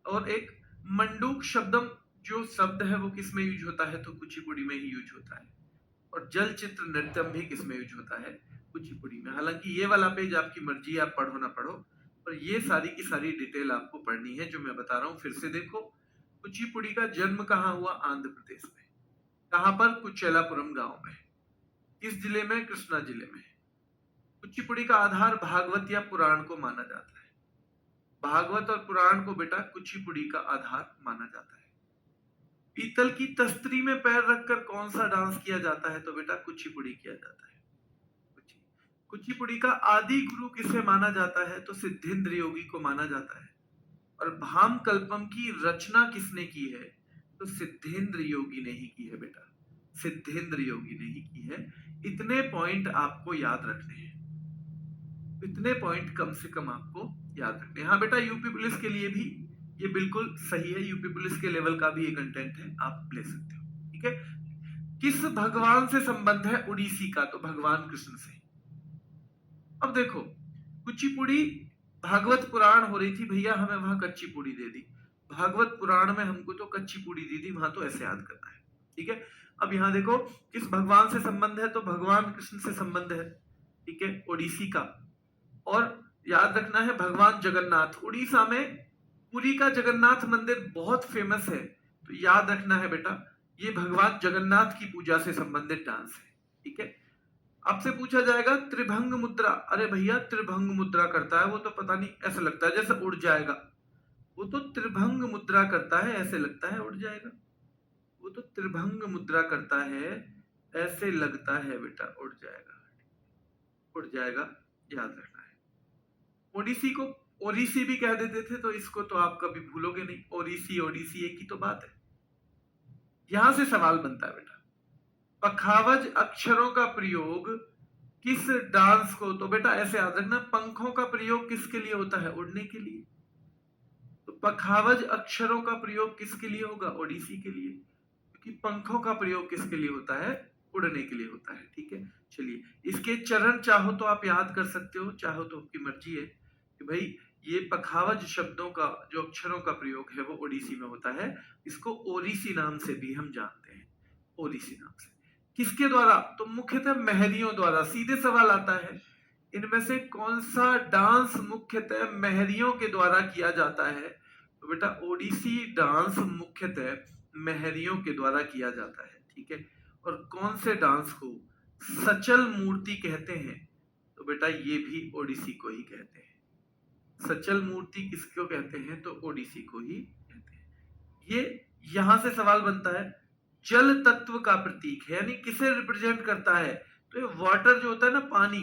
Speaker 1: और एक मंडूक शब्दम जो शब्द है वो किस में यूज होता है? तो कुचिपुड़ी में ही यूज होता है। और जल चित्र नृत्यम भी किस में यूज होता है? कुचिपुड़ी में। हालांकि ये वाला पेज आपकी मर्जी, आप पढ़ो ना पढ़ो, पर ये सारी की सारी डिटेल आपको पढ़नी है जो मैं बता रहा हूँ। फिर से देखो, कुचिपुड़ी का जन्म कहाँ हुआ? आंध्र प्रदेश में। कहां पर? कुचेलापुरम गांव में। किस जिले में? कृष्णा जिले में। कुचिपुड़ी का आधार भागवत या पुराण को माना जाता है। भागवत और पुराण को बेटा कुचिपुड़ी का आधार माना जाता है। पीतल की तस्तरी में पैर रखकर कौन सा डांस किया जाता है? तो बेटा कुचिपुड़ी किया जाता है। कुचिपुड़ी का आदि गुरु किसे माना जाता है? तो सिद्धेंद्र योगी को माना जाता है। और भाम कल्पम की रचना किसने की है? तो सिद्धेंद्र योगी ने ही की है बेटा, सिद्धेंद्र योगी ने ही की है। इतने पॉइंट आपको याद रखने हैं, इतने पॉइंट कम से कम आपको याद रखने हैं। हाँ बेटा यूपी पुलिस के लिए भी ये बिल्कुल सही है, यूपी पुलिस के लेवल का भी ये कंटेंट है, आप ले सकते हो, ठीक है। किस भगवान से संबंध है ओडिसी का? तो भगवान कृष्ण से। अब देखो कुचिपुड़ी भागवत पुराण हो रही थी, भैया हमें वहां कच्ची पूड़ी दे दी। भागवत पुराण में हमको तो कच्ची पूड़ी दी थी, वहां तो ऐसे याद करना है, ठीक है। अब यहाँ देखो किस भगवान से संबंध है? तो भगवान कृष्ण से संबंध है, ठीक है, ओडिसी का। और याद रखना है भगवान जगन्नाथ, उड़ीसा में पुरी का जगन्नाथ मंदिर बहुत फेमस है। तो याद रखना है बेटा ये भगवान जगन्नाथ की पूजा से संबंधित डांस है, ठीक है। आपसे पूछा जाएगा त्रिभंग मुद्रा। अरे भैया त्रिभंग मुद्रा करता है वो तो पता नहीं, ऐसा लगता है जैसे उड़ जाएगा। वो तो त्रिभंग मुद्रा करता है, ऐसे लगता है उड़ जाएगा। वो तो त्रिभंग मुद्रा करता है, ऐसे लगता है बेटा उड़ जाएगा, उड़ जाएगा, याद रखना है। ओडिसी को ओडिसी भी कह देते थे, तो इसको तो आप कभी भूलोगे नहीं। ओडिसी ओडिसी एक ही तो बात है। यहां से सवाल बनता है बेटा, पखावज अक्षरों का प्रयोग किस डांस को? तो बेटा ऐसे याद रखना, पंखों का प्रयोग किसके लिए होता है? उड़ने के लिए। तो पखावज अक्षरों का प्रयोग किसके लिए होगा? ओडिसी के लिए। क्योंकि पंखों का प्रयोग किसके लिए होता है? उड़ने के लिए होता है, ठीक है। चलिए इसके चरण चाहो तो आप याद कर सकते हो, चाहो तो आपकी मर्जी है कि भाई ये पखावज शब्दों का जो अक्षरों का प्रयोग है वो ओडिसी में होता है। इसको ओडिसी नाम से भी हम जानते हैं, ओडिसी नाम से। किसके द्वारा? तो मुख्यतः महरियों द्वारा। सीधे सवाल आता है, इनमें से कौन सा डांस मुख्यतः महरियों के द्वारा किया जाता है? तो बेटा ओडिसी डांस मुख्यतः महरियों के द्वारा किया जाता है, ठीक है। और कौन से डांस को सचल मूर्ति कहते हैं? तो बेटा ये भी ओडिसी को ही कहते हैं। सचल मूर्ति किसको कहते हैं? तो ओडिसी को ही कहते हैं। ये यहां से सवाल बनता है, जल तत्व का प्रतीक है, यानी किसे रिप्रेजेंट करता है? तो ये वाटर जो होता है ना, पानी,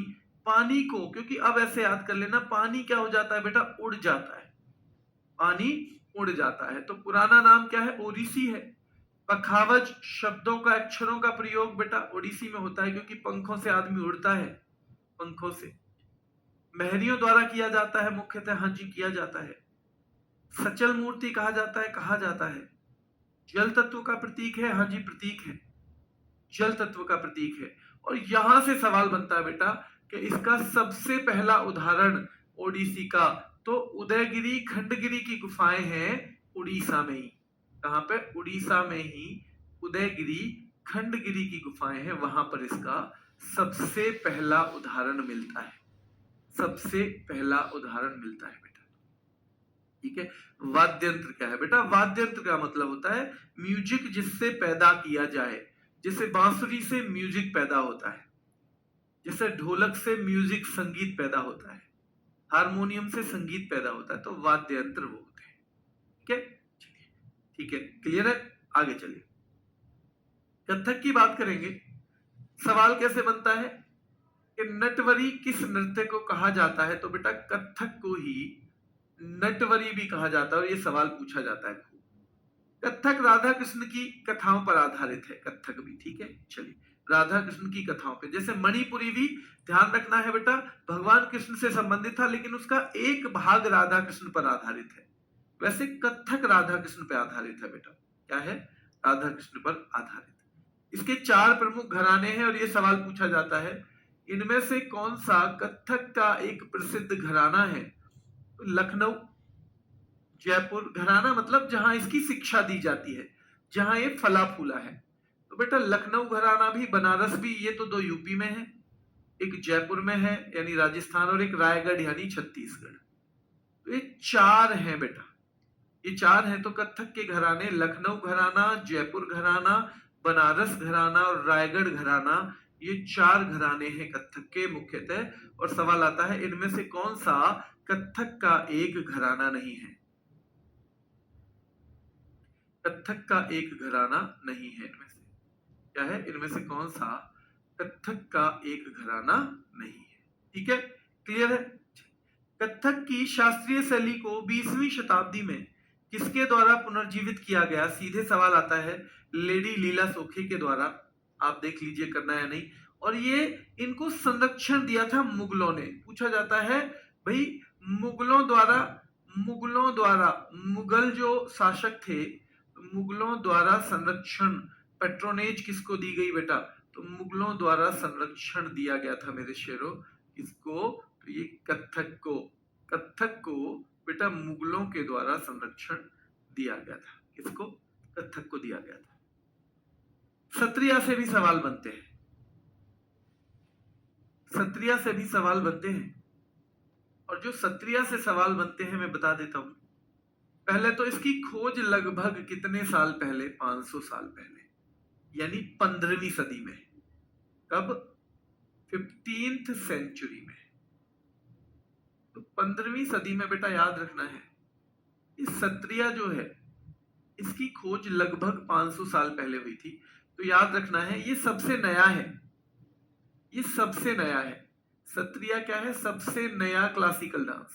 Speaker 1: पानी को, क्योंकि अब ऐसे याद कर लेना, पानी क्या हो जाता है बेटा? उड़ जाता है, पानी उड़ जाता है। तो पुराना नाम क्या है? ओडिसी है। पखावज शब्दों का, अक्षरों का प्रयोग बेटा ओडिसी में होता है, क्योंकि पंखों से आदमी उड़ता है, पंखों से। महरियों द्वारा किया जाता है मुख्यतः, हाँ जी किया जाता है। सचल मूर्ति कहा जाता है, कहा जाता है। जल तत्व का प्रतीक है, हाँ जी प्रतीक है, जल तत्व का प्रतीक है। और यहां से सवाल बनता है बेटा कि इसका सबसे पहला उदाहरण ओडिसी का, तो उदयगिरी खंडगिरी की गुफाएं हैं उड़ीसा में ही। कहां पे? उड़ीसा में ही उदयगिरी खंडगिरी की गुफाएं हैं, वहां पर इसका सबसे पहला उदाहरण मिलता है, सबसे पहला उदाहरण मिलता है बेटा, ठीक है। वाद्य यंत्र क्या है बेटा? वाद्य यंत्र का मतलब होता है म्यूजिक जिससे पैदा किया जाए। जैसे बांसुरी से म्यूजिक पैदा होता है, जैसे ढोलक से म्यूजिक संगीत पैदा होता है, हारमोनियम से संगीत पैदा होता है, तो वाद्य यंत्र वो होते हैं, ठीक है। ठीक है, क्लियर है? आगे चलिए, कथक की बात करेंगे। सवाल कैसे बनता है कि नटवरी किस नृत्य को कहा जाता है? तो बेटा कथक को ही नटवरी भी कहा जाता है, और ये सवाल पूछा जाता है। कथक राधा कृष्ण की कथाओं पर आधारित है, कथक भी, ठीक है। चलिए, राधा कृष्ण की कथाओं पे, जैसे मणिपुरी भी ध्यान रखना है बेटा, भगवान कृष्ण से संबंधित था, लेकिन उसका एक भाग राधा कृष्ण पर आधारित है। वैसे कथक राधा कृष्ण पर आधारित है बेटा, क्या है? राधा कृष्ण पर आधारित। इसके 4 प्रमुख घराने हैं, और ये सवाल पूछा जाता है इनमें से कौन सा कथक का एक प्रसिद्ध घराना है? तो लखनऊ, जयपुर घराना मतलब जहां इसकी शिक्षा दी जाती है, जहां ये फला फूला है। तो बेटा लखनऊ घराना भी, बनारस भी, ये तो 2 यूपी में है, एक जयपुर में है यानी राजस्थान, और एक रायगढ़ यानी छत्तीसगढ़। तो ये 4 हैं बेटा, ये 4 हैं। तो कथक के घराने लखनऊ घराना, जयपुर घराना, बनारस घराना और रायगढ़ घराना, ये 4 घराने हैं कथक के मुख्यतः। और सवाल आता है इनमें से कौन सा कथक का एक घराना नहीं है? कथक का एक घराना नहीं है इनमें से, क्या है? इनमें से कौन सा कथक का एक घराना नहीं है? ठीक है, क्लियर है? कथक की शास्त्रीय शैली को 20वीं शताब्दी में किसके द्वारा पुनर्जीवित किया गया? सीधे सवाल आता है, लेडी लीला सोखे के द्वारा। आप देख लीजिए करना है नहीं। और ये इनको संरक्षण दिया था मुगलों ने। पूछा जाता है भाई, मुगलों द्वारा, मुगल जो शासक थे, मुगलों द्वारा संरक्षण, पेट्रोनेज किसको दी गई बेटा? तो मुगलों द्वारा संरक्षण दिया गया था मेरे शेरों, किसको? तो ये कथक को, कथक को बेटा मुगलों के द्वारा संरक्षण दिया गया था। किसको? कथक को दिया गया था। सत्रिया से भी सवाल बनते हैं, सत्रिया से भी सवाल बनते हैं। और जो सत्रिया से सवाल बनते हैं मैं बता देता हूं। पहले तो इसकी खोज लगभग कितने साल पहले? 500 साल पहले, यानी 15वीं सदी में। कब? 15th सेंचुरी में। तो 15वीं सदी में बेटा याद रखना है, इस सत्रिया जो है इसकी खोज लगभग 500 साल पहले हुई थी। तो याद रखना है ये सबसे नया है, ये सबसे नया है। सत्रिया क्या है? सबसे नया क्लासिकल डांस,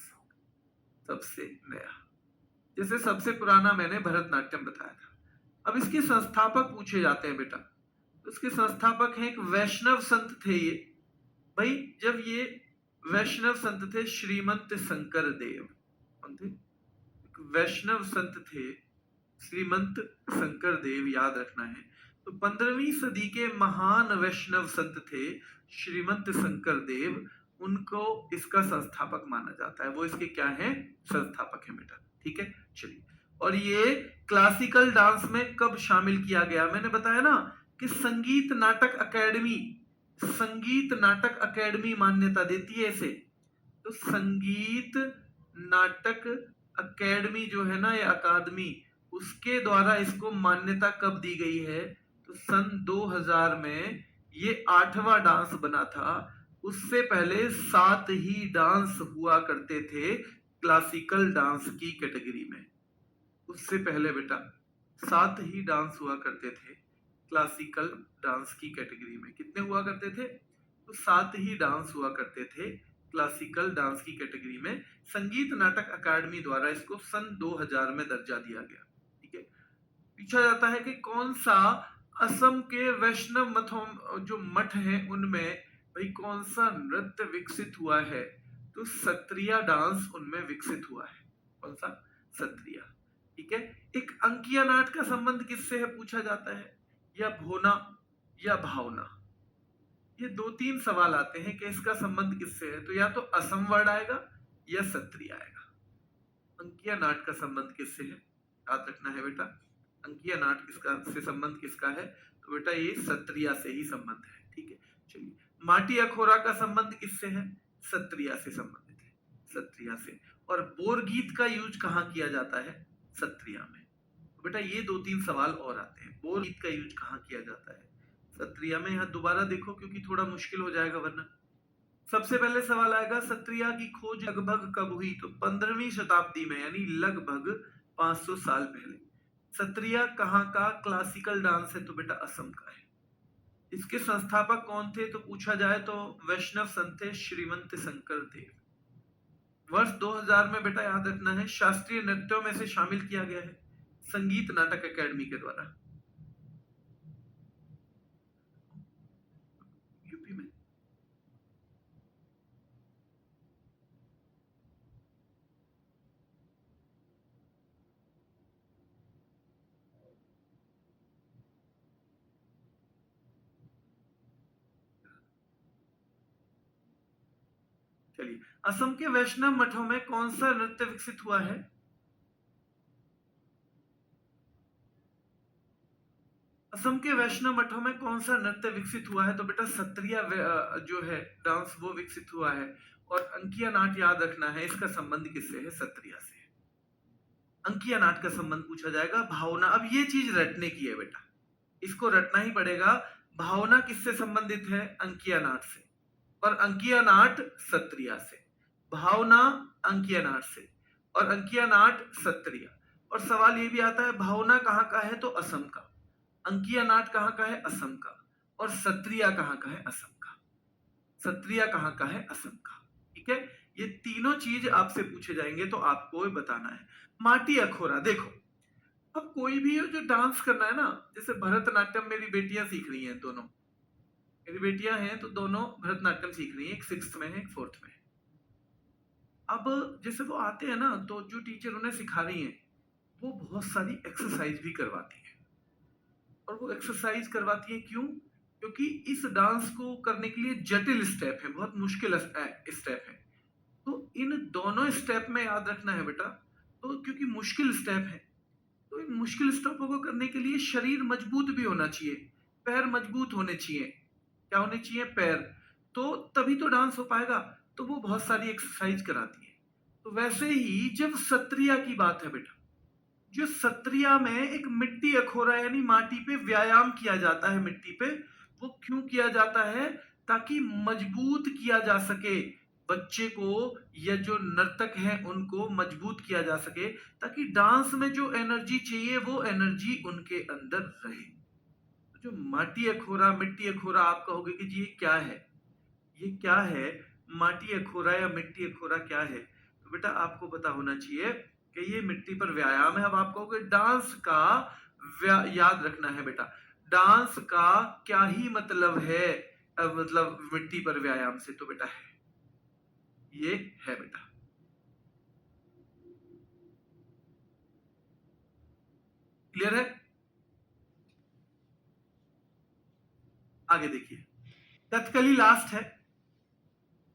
Speaker 1: सबसे नया। जैसे सबसे पुराना मैंने भरतनाट्यम बताया था। अब इसके संस्थापक पूछे जाते हैं बेटा, तो इसके संस्थापक हैं एक वैष्णव संत थे ये। भाई जब ये वैष्णव संत थे श्रीमंत शंकर देव, कौन थे? वैष्णव संत थे श्रीमंत शंकर देव, याद रखना है। तो 15वीं सदी के महान वैष्णव संत थे श्रीमंत शंकर देव, उनको इसका संस्थापक माना जाता है। वो इसके क्या है? संस्थापक है बेटा, ठीक है। चलिए, और ये क्लासिकल डांस में कब शामिल किया गया? मैंने बताया ना कि संगीत नाटक अकेडमी, संगीत नाटक अकेडमी मान्यता देती है इसे। तो संगीत नाटक अकेडमी जो है ना, ये अकादमी, उसके द्वारा इसको मान्यता कब दी गई है? तो सन 2000 में ये 8वां डांस बना था। उससे पहले 7 ही डांस हुआ करते थे क्लासिकल डांस की कैटेगरी में। उससे पहले बेटा 7 ही डांस हुआ करते थे क्लासिकल डांस की कैटेगरी में। कितने हुआ करते थे? तो 7 ही डांस हुआ करते थे क्लासिकल डांस की कैटेगरी में। संगीत नाटक अकादमी द्वारा इसको सन 2000 में दर्जा दिया गया। ठीक है, पूछा जाता है कि कौन सा असम के वैष्णव मठों जो मठ हैं उनमें भाई कौन सा नृत्य विकसित हुआ है? तो सत्रिया डांस उनमें विकसित हुआ है। कौन सा? सत्रिया। ठीक है, एक अंकिया नाट का संबंध किससे है पूछा जाता है, या भोना या भावना। ये 2-3 सवाल आते हैं कि इसका संबंध किससे है, तो या तो असम वर्ड आएगा या सत्रिया आएगा। अंकिया नाट का संबंध किससे है याद रखना है बेटा। अंकिया नाट किसका से संबंध किसका है? तो बेटा ये सत्रिया से ही संबंध है। ठीक है, चलिए माटी अखोरा का संबंध किससे है? सत्रिया से संबंधित है, सत्रिया से। और बोर गीत का यूज कहाँ किया जाता है? सत्रिया में। तो बेटा ये 2-3 सवाल और आते हैं। बोर गीत का यूज कहाँ किया जाता है? सत्रिया में। यहाँ दोबारा देखो क्योंकि थोड़ा मुश्किल हो जाएगा वरना। सबसे पहले सवाल आएगा सत्रिया की खोज लगभग कब हुई? तो 15वीं शताब्दी में, यानी लगभग 500 साल पहले। सत्रिया कहाँ का क्लासिकल डांस है? तो बेटा असम का है। इसके संस्थापक कौन थे? तो पूछा जाए तो वैष्णव संत थे श्रीमंत शंकर देव। वर्ष 2000 में बेटा याद रखना है शास्त्रीय नृत्यों में से शामिल किया गया है संगीत नाटक अकादमी के द्वारा। यूपी में। चलिए, असम के वैष्णव मठों में कौन सा नृत्य विकसित हुआ है? असम के वैष्णव मठों में कौन सा नृत्य विकसित हुआ है? तो बेटा सत्रिया जो है डांस वो विकसित हुआ है। और अंकिया नाट याद रखना है इसका संबंध किससे है? सत्रिया से। अंकिया नाट का संबंध पूछा जाएगा भावना। अब ये चीज रटने की है बेटा, इसको रटना ही पड़ेगा। भावना किससे संबंधित है? अंकिया नाट से। और अंकिया नाट सत्रिया से। भावना अंकिया नाट से और अंकिया नाट सत्रिया। और सवाल ये भी आता है भावना कहाँ का है? तो असम का। अंकिया नाट कहाँ का है? असम का। और सत्रिया कहाँ का है? असम का। सत्रिया कहाँ का है? असम का। ठीक है, ये तीनों चीज आपसे पूछे जाएंगे तो आपको बताना है। माटी अखोरा देखो, अब कोई भी हो जो डांस करना है ना, जैसे भरतनाट्यम मेरी बेटियां सीख रही हैं, दोनों मेरी बेटियां हैं तो दोनों भरतनाट्यम सीख रही हैं, एक 6th में है एक 4th में है। अब जैसे वो आते हैं ना तो जो टीचर उन्हें सिखा रही हैं वो बहुत सारी एक्सरसाइज भी करवाती है। और वो एक्सरसाइज करवाती है क्यों? क्योंकि इस डांस को करने के लिए जटिल स्टेप है, बहुत मुश्किल स्टेप है। तो इन दोनों स्टेप में याद रखना है बेटा, तो क्योंकि मुश्किल स्टेप है तो इन मुश्किल स्टेपों को करने के लिए शरीर मजबूत भी होना चाहिए, पैर मजबूत होने चाहिए। क्या होने चाहिए? पैर। तो तभी तो डांस हो पाएगा। तो वो बहुत सारी एक्सरसाइज कराती है। तो वैसे ही जब सत्रिया की बात है बेटा, जो सत्रिया में एक मिट्टी अखोरा यानी माटी पे व्यायाम किया जाता है, मिट्टी पे वो क्यों किया जाता है? ताकि मजबूत किया जा सके बच्चे को, या जो नर्तक हैं उनको मजबूत किया जा सके, ताकि डांस में जो एनर्जी चाहिए वो एनर्जी उनके अंदर रहे। तो जो माटी अखोरा मिट्टी अखोरा, आप कहोगे कि जी ये क्या है? ये क्या है? माटी अखोरा या मिट्टी अखोरा क्या है? तो बेटा आपको पता होना चाहिए कि ये मिट्टी पर व्यायाम है। अब आप कहोगे डांस का याद रखना है बेटा, डांस का क्या ही मतलब है? मतलब मिट्टी पर व्यायाम से, तो बेटा है, ये है बेटा। क्लियर है? आगे देखिए, कथकली लास्ट है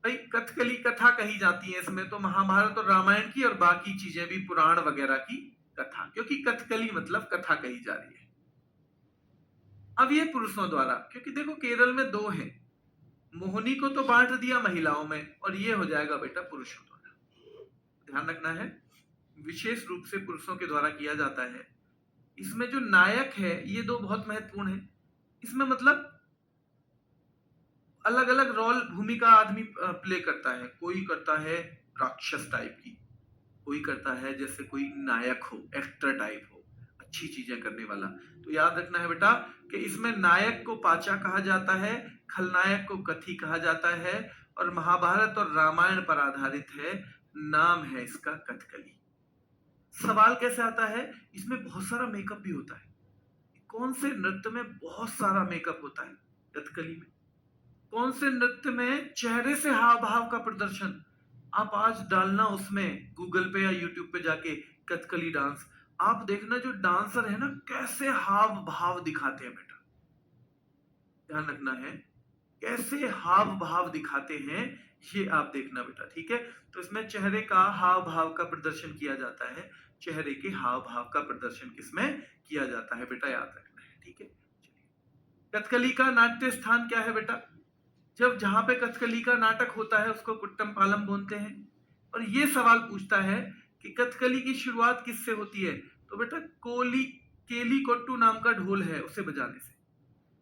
Speaker 1: भाई। कथकली कथा कही जाती है इसमें तो महाभारत और रामायण की और बाकी चीजें भी पुराण वगैरह की कथा, क्योंकि कथकली मतलब कथा कही जा रही है। अब ये पुरुषों द्वारा, क्योंकि देखो केरल में 2 हैं, मोहिनी को तो बांट दिया महिलाओं में और ये हो जाएगा बेटा पुरुषों द्वारा। ध्यान रखना है विशेष रूप से पुरुषों के द्वारा किया जाता है। इसमें जो नायक है ये दो बहुत महत्वपूर्ण है। इसमें मतलब अलग अलग रोल भूमिका आदमी प्ले करता है। कोई करता है राक्षस टाइप की, कोई करता है जैसे कोई नायक हो, एक्टर टाइप हो, अच्छी चीजें करने वाला। तो याद रखना है बेटा कि इसमें नायक को पाचा कहा जाता है, खलनायक को कथी कहा जाता है, और महाभारत और रामायण पर आधारित है। नाम है इसका कथकली। सवाल कैसे आता है, इसमें बहुत सारा मेकअप भी होता है। कौन से नृत्य में बहुत सारा मेकअप होता है? कथकली में। कौन से नृत्य में चेहरे से हाव भाव का प्रदर्शन? आप आज डालना उसमें गूगल पे या यूट्यूब पे जाके कथकली डांस, आप देखना जो डांसर है ना कैसे हाव भाव दिखाते हैं बेटा। ध्यान रखना है कैसे हाव भाव दिखाते हैं, ये आप देखना बेटा, ठीक है। तो इसमें चेहरे का हाव भाव का प्रदर्शन किया जाता है। चेहरे के हाव भाव का प्रदर्शन किसमें किया जाता है बेटा, याद रखना है, ठीक है। कथकली का नाट्य स्थान क्या है बेटा? जब जहां पे कथकली का नाटक होता है उसको कुट्टम पालम बोलते हैं। और ये सवाल पूछता है कि कथकली की शुरुआत किससे होती है? तो बेटा कोली केली कोट्टू नाम का ढोल है उसे बजाने से।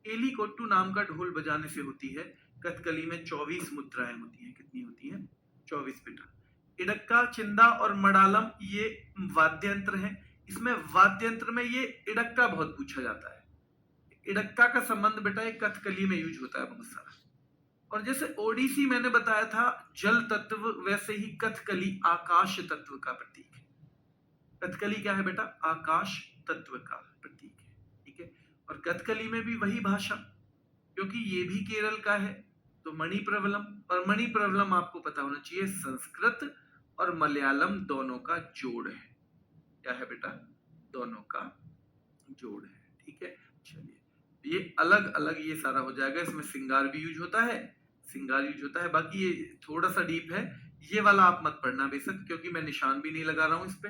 Speaker 1: केली कोट्टू नाम का ढोल बजाने से होती है। कथकली में 24 मुद्राएं होती हैं। कितनी होती हैं? 24 बेटा। इडक्का, चिंदा और मडालम ये वाद्य यंत्र हैं। इसमें वाद्य यंत्र में ये इडक्का बहुत पूछा जाता है। इडक्का का संबंध बेटा एक कथकली में यूज होता है बहुत सारा। और जैसे ओडिसी मैंने बताया था जल तत्व, वैसे ही कथकली आकाश तत्व का प्रतीक है। कथकली क्या है बेटा? आकाश तत्व का प्रतीक है, ठीक है। और कथकली में भी वही भाषा, क्योंकि ये भी केरल का है। तो मणि प्रवलम, और मणि प्रवलम आपको पता होना चाहिए संस्कृत और मलयालम दोनों का जोड़ है। क्या है बेटा? दोनों का जोड़ है, ठीक है। चलिए ये अलग अलग ये सारा हो जाएगा। इसमें सिंगार भी यूज होता है, सिंगार यूज होता है। बाकी ये थोड़ा सा डीप है, ये वाला आप मत पढ़ना बेशक, क्योंकि मैं निशान भी नहीं लगा रहा हूं इस पे।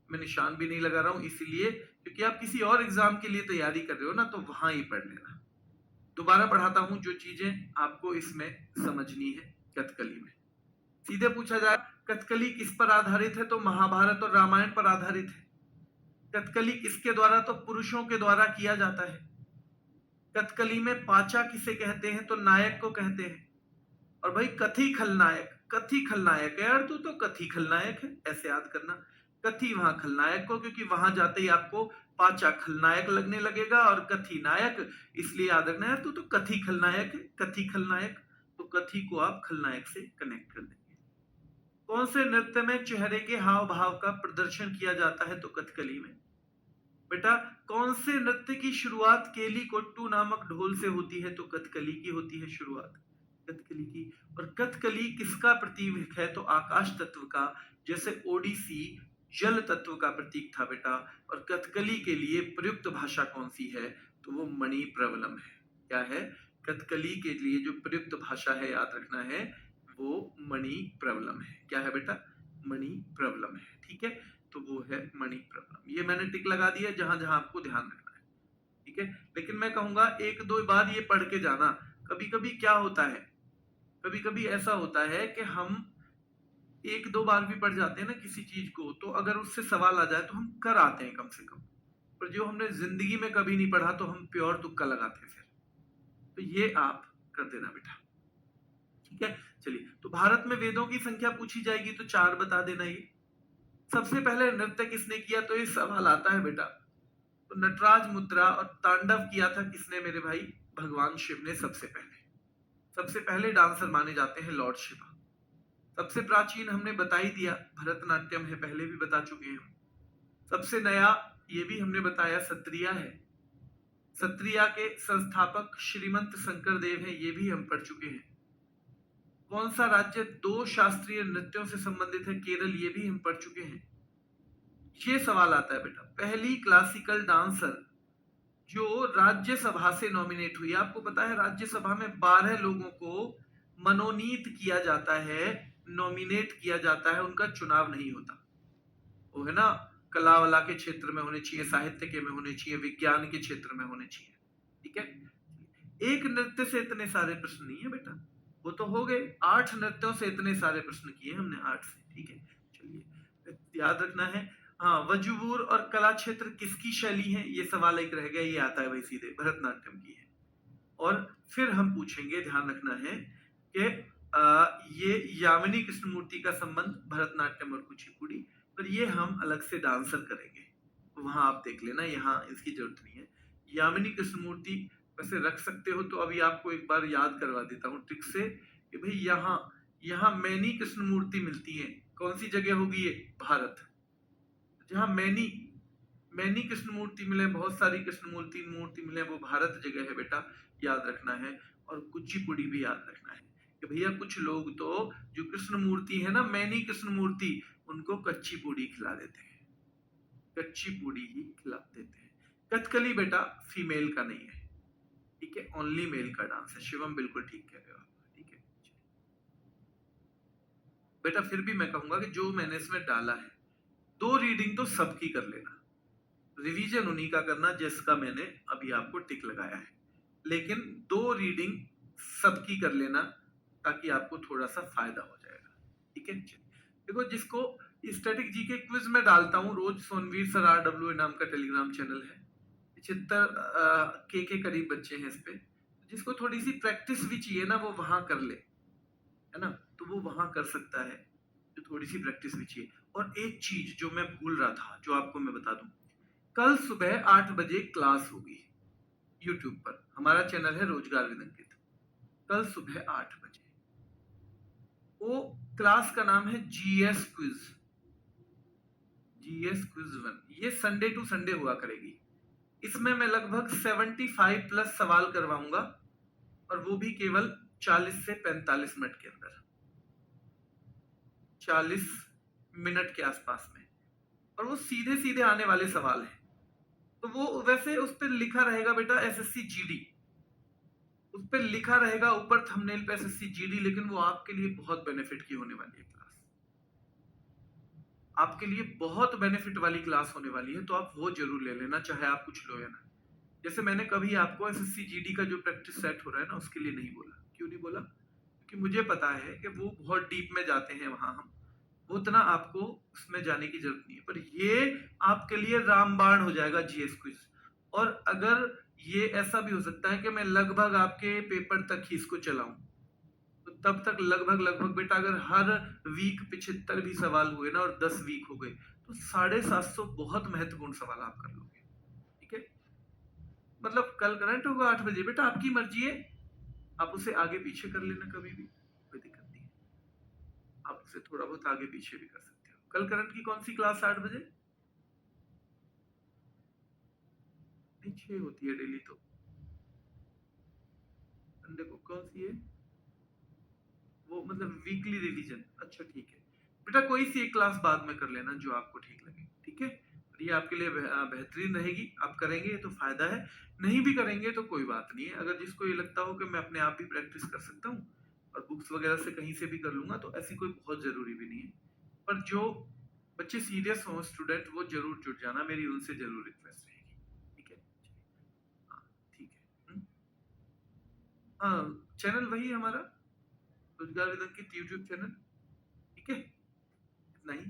Speaker 1: मैं निशान भी नहीं लगा रहा हूं इसीलिए क्योंकि आप किसी और एग्जाम के लिए तैयारी कर रहे हो ना, तो वहां ही पढ़ लेना। दोबारा पढ़ाता हूं जो चीजें आपको इसमें समझनी है। कथकली में सीधे पूछा जाए कथकली किस पर आधारित है, तो महाभारत और रामायण पर आधारित है। कथकली किसके द्वारा? तो पुरुषों के द्वारा किया जाता है। कथकली में पाचा किसे कहते हैं? तो नायक को कहते हैं। और भाई कथी खलनायक, कथी खलनायक है यार, तू तो कथी खलनायक है, ऐसे याद करना। कथी वहां खलनायक को, क्योंकि वहां जाते ही आपको पाचा खलनायक लगने लगेगा, और कथी नायक, इसलिए याद रखना है तू तो कथी खलनायक है, कथी खलनायक। तो कथी को आप खलनायक से कनेक्ट कर देंगे। कौन से नृत्य में चेहरे के हाव भाव का प्रदर्शन किया जाता है? तो कथकली में। बेटा कौन से नृत्य की शुरुआत केली कोट्टू नामक ढोल से होती है? तो कथकली की होती है शुरुआत, कथकली की। और कथकली किसका प्रतीक है? तो आकाश तत्व का। जैसे ओडिसी जल तत्व का प्रतीक था बेटा। और कथकली के लिए प्रयुक्त भाषा कौन सी है? तो वो मणि प्रवलम है। क्या है? कथकली के लिए जो प्रयुक्त भाषा है, याद रखना है, वो मणि प्रवलम है। क्या है बेटा? मणि प्रवलम है, ठीक है। तो वो है मणि प्रवलम। ये मैंने टिक लगा दिया जहां जहां आपको ध्यान रखना है, ठीक है। लेकिन मैं कहूंगा एक दो बार ये पढ़ के जाना। कभी कभी क्या होता है, कभी कभी ऐसा होता है कि हम एक दो बार भी पढ़ जाते हैं ना किसी चीज को, तो अगर उससे सवाल आ जाए तो हम कर आते हैं कम से कम। पर जो हमने जिंदगी में कभी नहीं पढ़ा तो हम प्योर तुक्का लगाते हैं फिर। तो ये आप कर देना बेटा, ठीक है। चलिए, तो भारत में वेदों की संख्या पूछी जाएगी तो 4 बता देना। ये सबसे पहले नृत्य किसने किया? तो ये सवाल आता है बेटा। तो नटराज मुद्रा और तांडव किया था किसने मेरे भाई? भगवान शिव ने सबसे पहले। सबसे पहले डांसर माने जाते हैं लॉर्ड शिवा। सबसे प्राचीन हमने बता ही दिया, भरतनाट्यम है, पहले भी बता चुके हैं हम। सबसे नया ये भी हमने बताया सत्रिया है। सत्रिया के संस्थापक श्रीमंत शंकर देव है, ये भी हम पढ़ चुके हैं। कौन सा राज्य 2 शास्त्रीय नृत्यों से संबंधित है? केरल, ये भी हम पढ़ चुके हैं। ये सवाल आता है बेटा, पहली क्लासिकल डांसर जो राज्यसभा से नॉमिनेट हुई। आपको पता है राज्यसभा में 12 लोगों को मनोनीत किया जाता है, नॉमिनेट किया जाता है, उनका चुनाव नहीं होता। वो है ना, कला वला के क्षेत्र में होने चाहिए, साहित्य के में होने चाहिए, विज्ञान के क्षेत्र में होने चाहिए, ठीक है। एक नृत्य से इतने सारे प्रश्न नहीं है बेटा, वो तो हो गए 8 नृत्यों से इतने सारे प्रश्न किए हमने, 8 से, ठीक है। चलिए याद रखना है, हाँ, वज्रवूर और कला क्षेत्र किसकी शैली है, ये सवाल एक रह गया, ये आता है भाई सीधे, भरतनाट्यम की है। और फिर हम पूछेंगे, ध्यान रखना है कि ये यामिनी कृष्णमूर्ति का संबंध भरतनाट्यम और कुचिपुड़ी, पर ये हम अलग से डांसर करेंगे, वहां आप देख लेना, यहाँ इसकी जरूरत नहीं है। यामिनी कृष्णमूर्ति वैसे रख सकते हो, तो अभी आपको एक बार याद करवा देता हूँ ट्रिक से कि भाई यहाँ यहाँ मैनी कृष्णमूर्ति मिलती है, कौन सी जगह होगी ये, भारत। जहाँ मैनी मैनी कृष्णमूर्ति मिले, बहुत सारी कृष्णमूर्ति मूर्ति मिले, वो भारत जगह है बेटा, याद रखना है। और कुचिपुड़ी भी याद रखना है कि भैया कुछ लोग तो जो कृष्ण मूर्ति है ना, मैनी कृष्ण मूर्ति, उनको कच्ची पूड़ी खिला देते हैं, कच्ची पूड़ी ही खिला देते हैं। कथकली बेटा फीमेल का नहीं है, ठीक है, ओनली मेल का डांस है। शिवम बिल्कुल ठीक कह रहे हो आप, ठीक है बेटा। फिर भी मैं कहूंगा कि जो मैंने इसमें डाला है, 2 रीडिंग तो सबकी कर लेना, रिवीजन उन्हीं का करना जिसका मैंने अभी आपको टिक लगाया है, लेकिन 2 रीडिंग सबकी कर लेना, ताकि आपको थोड़ा सा फायदा हो जाएगा, ठीक है। देखो, जिसको स्टैटिक जी के क्विज में डालता हूँ रोज, सोनवीर सर RW नाम का टेलीग्राम चैनल है, 75 के करीब बच्चे हैं इस पे, जिसको थोड़ी सी प्रैक्टिस भी चाहिए ना, वो वहां कर ले, है ना, तो वो वहां कर सकता है, जो थोड़ी सी प्रैक्टिस भी चाहिए। और एक चीज जो मैं भूल रहा था, जो आपको मैं बता दूं, कल सुबह 8 बजे क्लास होगी यूट्यूब पर, हमारा चैनल है रोजगार विद अंकित, कल सुबह 8 बजे। वो क्लास का नाम है जीएस क्विज, जीएस क्विज 1। ये संडे टू संडे हुआ करेगी। इसमें मैं लगभग 75 प्लस सवाल करवाऊंगा, और वो भी केवल 40 से 45 मिनट के अंदर, 40 मिनट के आसपास में, और वो सीधे सीधे आने वाले सवाल हैं। तो वो वैसे उस पर लिखा रहेगा बेटा एसएससी जीडी, उस पर लिखा रहेगा ऊपर थंबनेल पे एसएससी जीडी, लेकिन वो आपके लिए बहुत बेनिफिट की होने वाली है क्लास, आपके लिए बहुत बेनिफिट वाली क्लास होने वाली है, तो आप वो जरूर ले लेना, चाहे आप कुछ लो या ना। जैसे मैंने कभी आपको एसएससी जीडी का जो प्रैक्टिस सेट हो रहा है ना, उसके लिए नहीं बोला। क्यों नहीं बोला? क्योंकि मुझे पता है कि वो बहुत डीप में जाते हैं वहां, हम वो उतना आपको उसमें जाने की जरूरत नहीं है, पर ये आपके लिए रामबाण हो जाएगा जीएस क्विज। और अगर ये ऐसा भी हो सकता है कि मैं लगभग आपके पेपर तक ही इसको चलाऊं, तो तब तक लगभग लगभग बेटा, अगर हर वीक 75 भी सवाल हुए ना, और 10 वीक हो गए, तो 750 बहुत महत्वपूर्ण सवाल आप कर लोगे, ठीक है। मतलब कल करंट होगा 8 बजे बेटा, आपकी मर्जी है, आप उसे आगे पीछे कर लेना, कभी भी कोई दिक्कत नहीं है, आप उसे थोड़ा बहुत आगे पीछे भी कर सकते हो। कल करंट की कौन सी क्लास 8 बजे? नहीं, 6 होती है डेली, तो संडे को कौन सी है वो, मतलब वीकली रिवीजन? अच्छा ठीक है बेटा, कोई सी एक क्लास बाद में कर लेना जो आपको ठीक लगे, ठीक है। और ये आपके लिए बेहतरीन रहेगी, आप करेंगे तो फायदा है, नहीं भी करेंगे तो कोई बात नहीं है। अगर जिसको ये लगता हो कि मैं अपने आप भी प्रैक्टिस कर सकता हूँ और बुक्स वगैरह से कहीं से भी कर लूंगा, तो ऐसी कोई बहुत जरूरी भी नहीं है। पर जो बच्चे सीरियस हों स्टूडेंट, वो जरूर जुट जाना, मेरी उनसे जरूर रिक्वेस्ट रहेगी, ठीक है। हाँ ठीक है। हाँ, चैनल वही है हमारा, रोजगार विद अंकित यूट्यूब चैनल, ठीक है, इतना ही।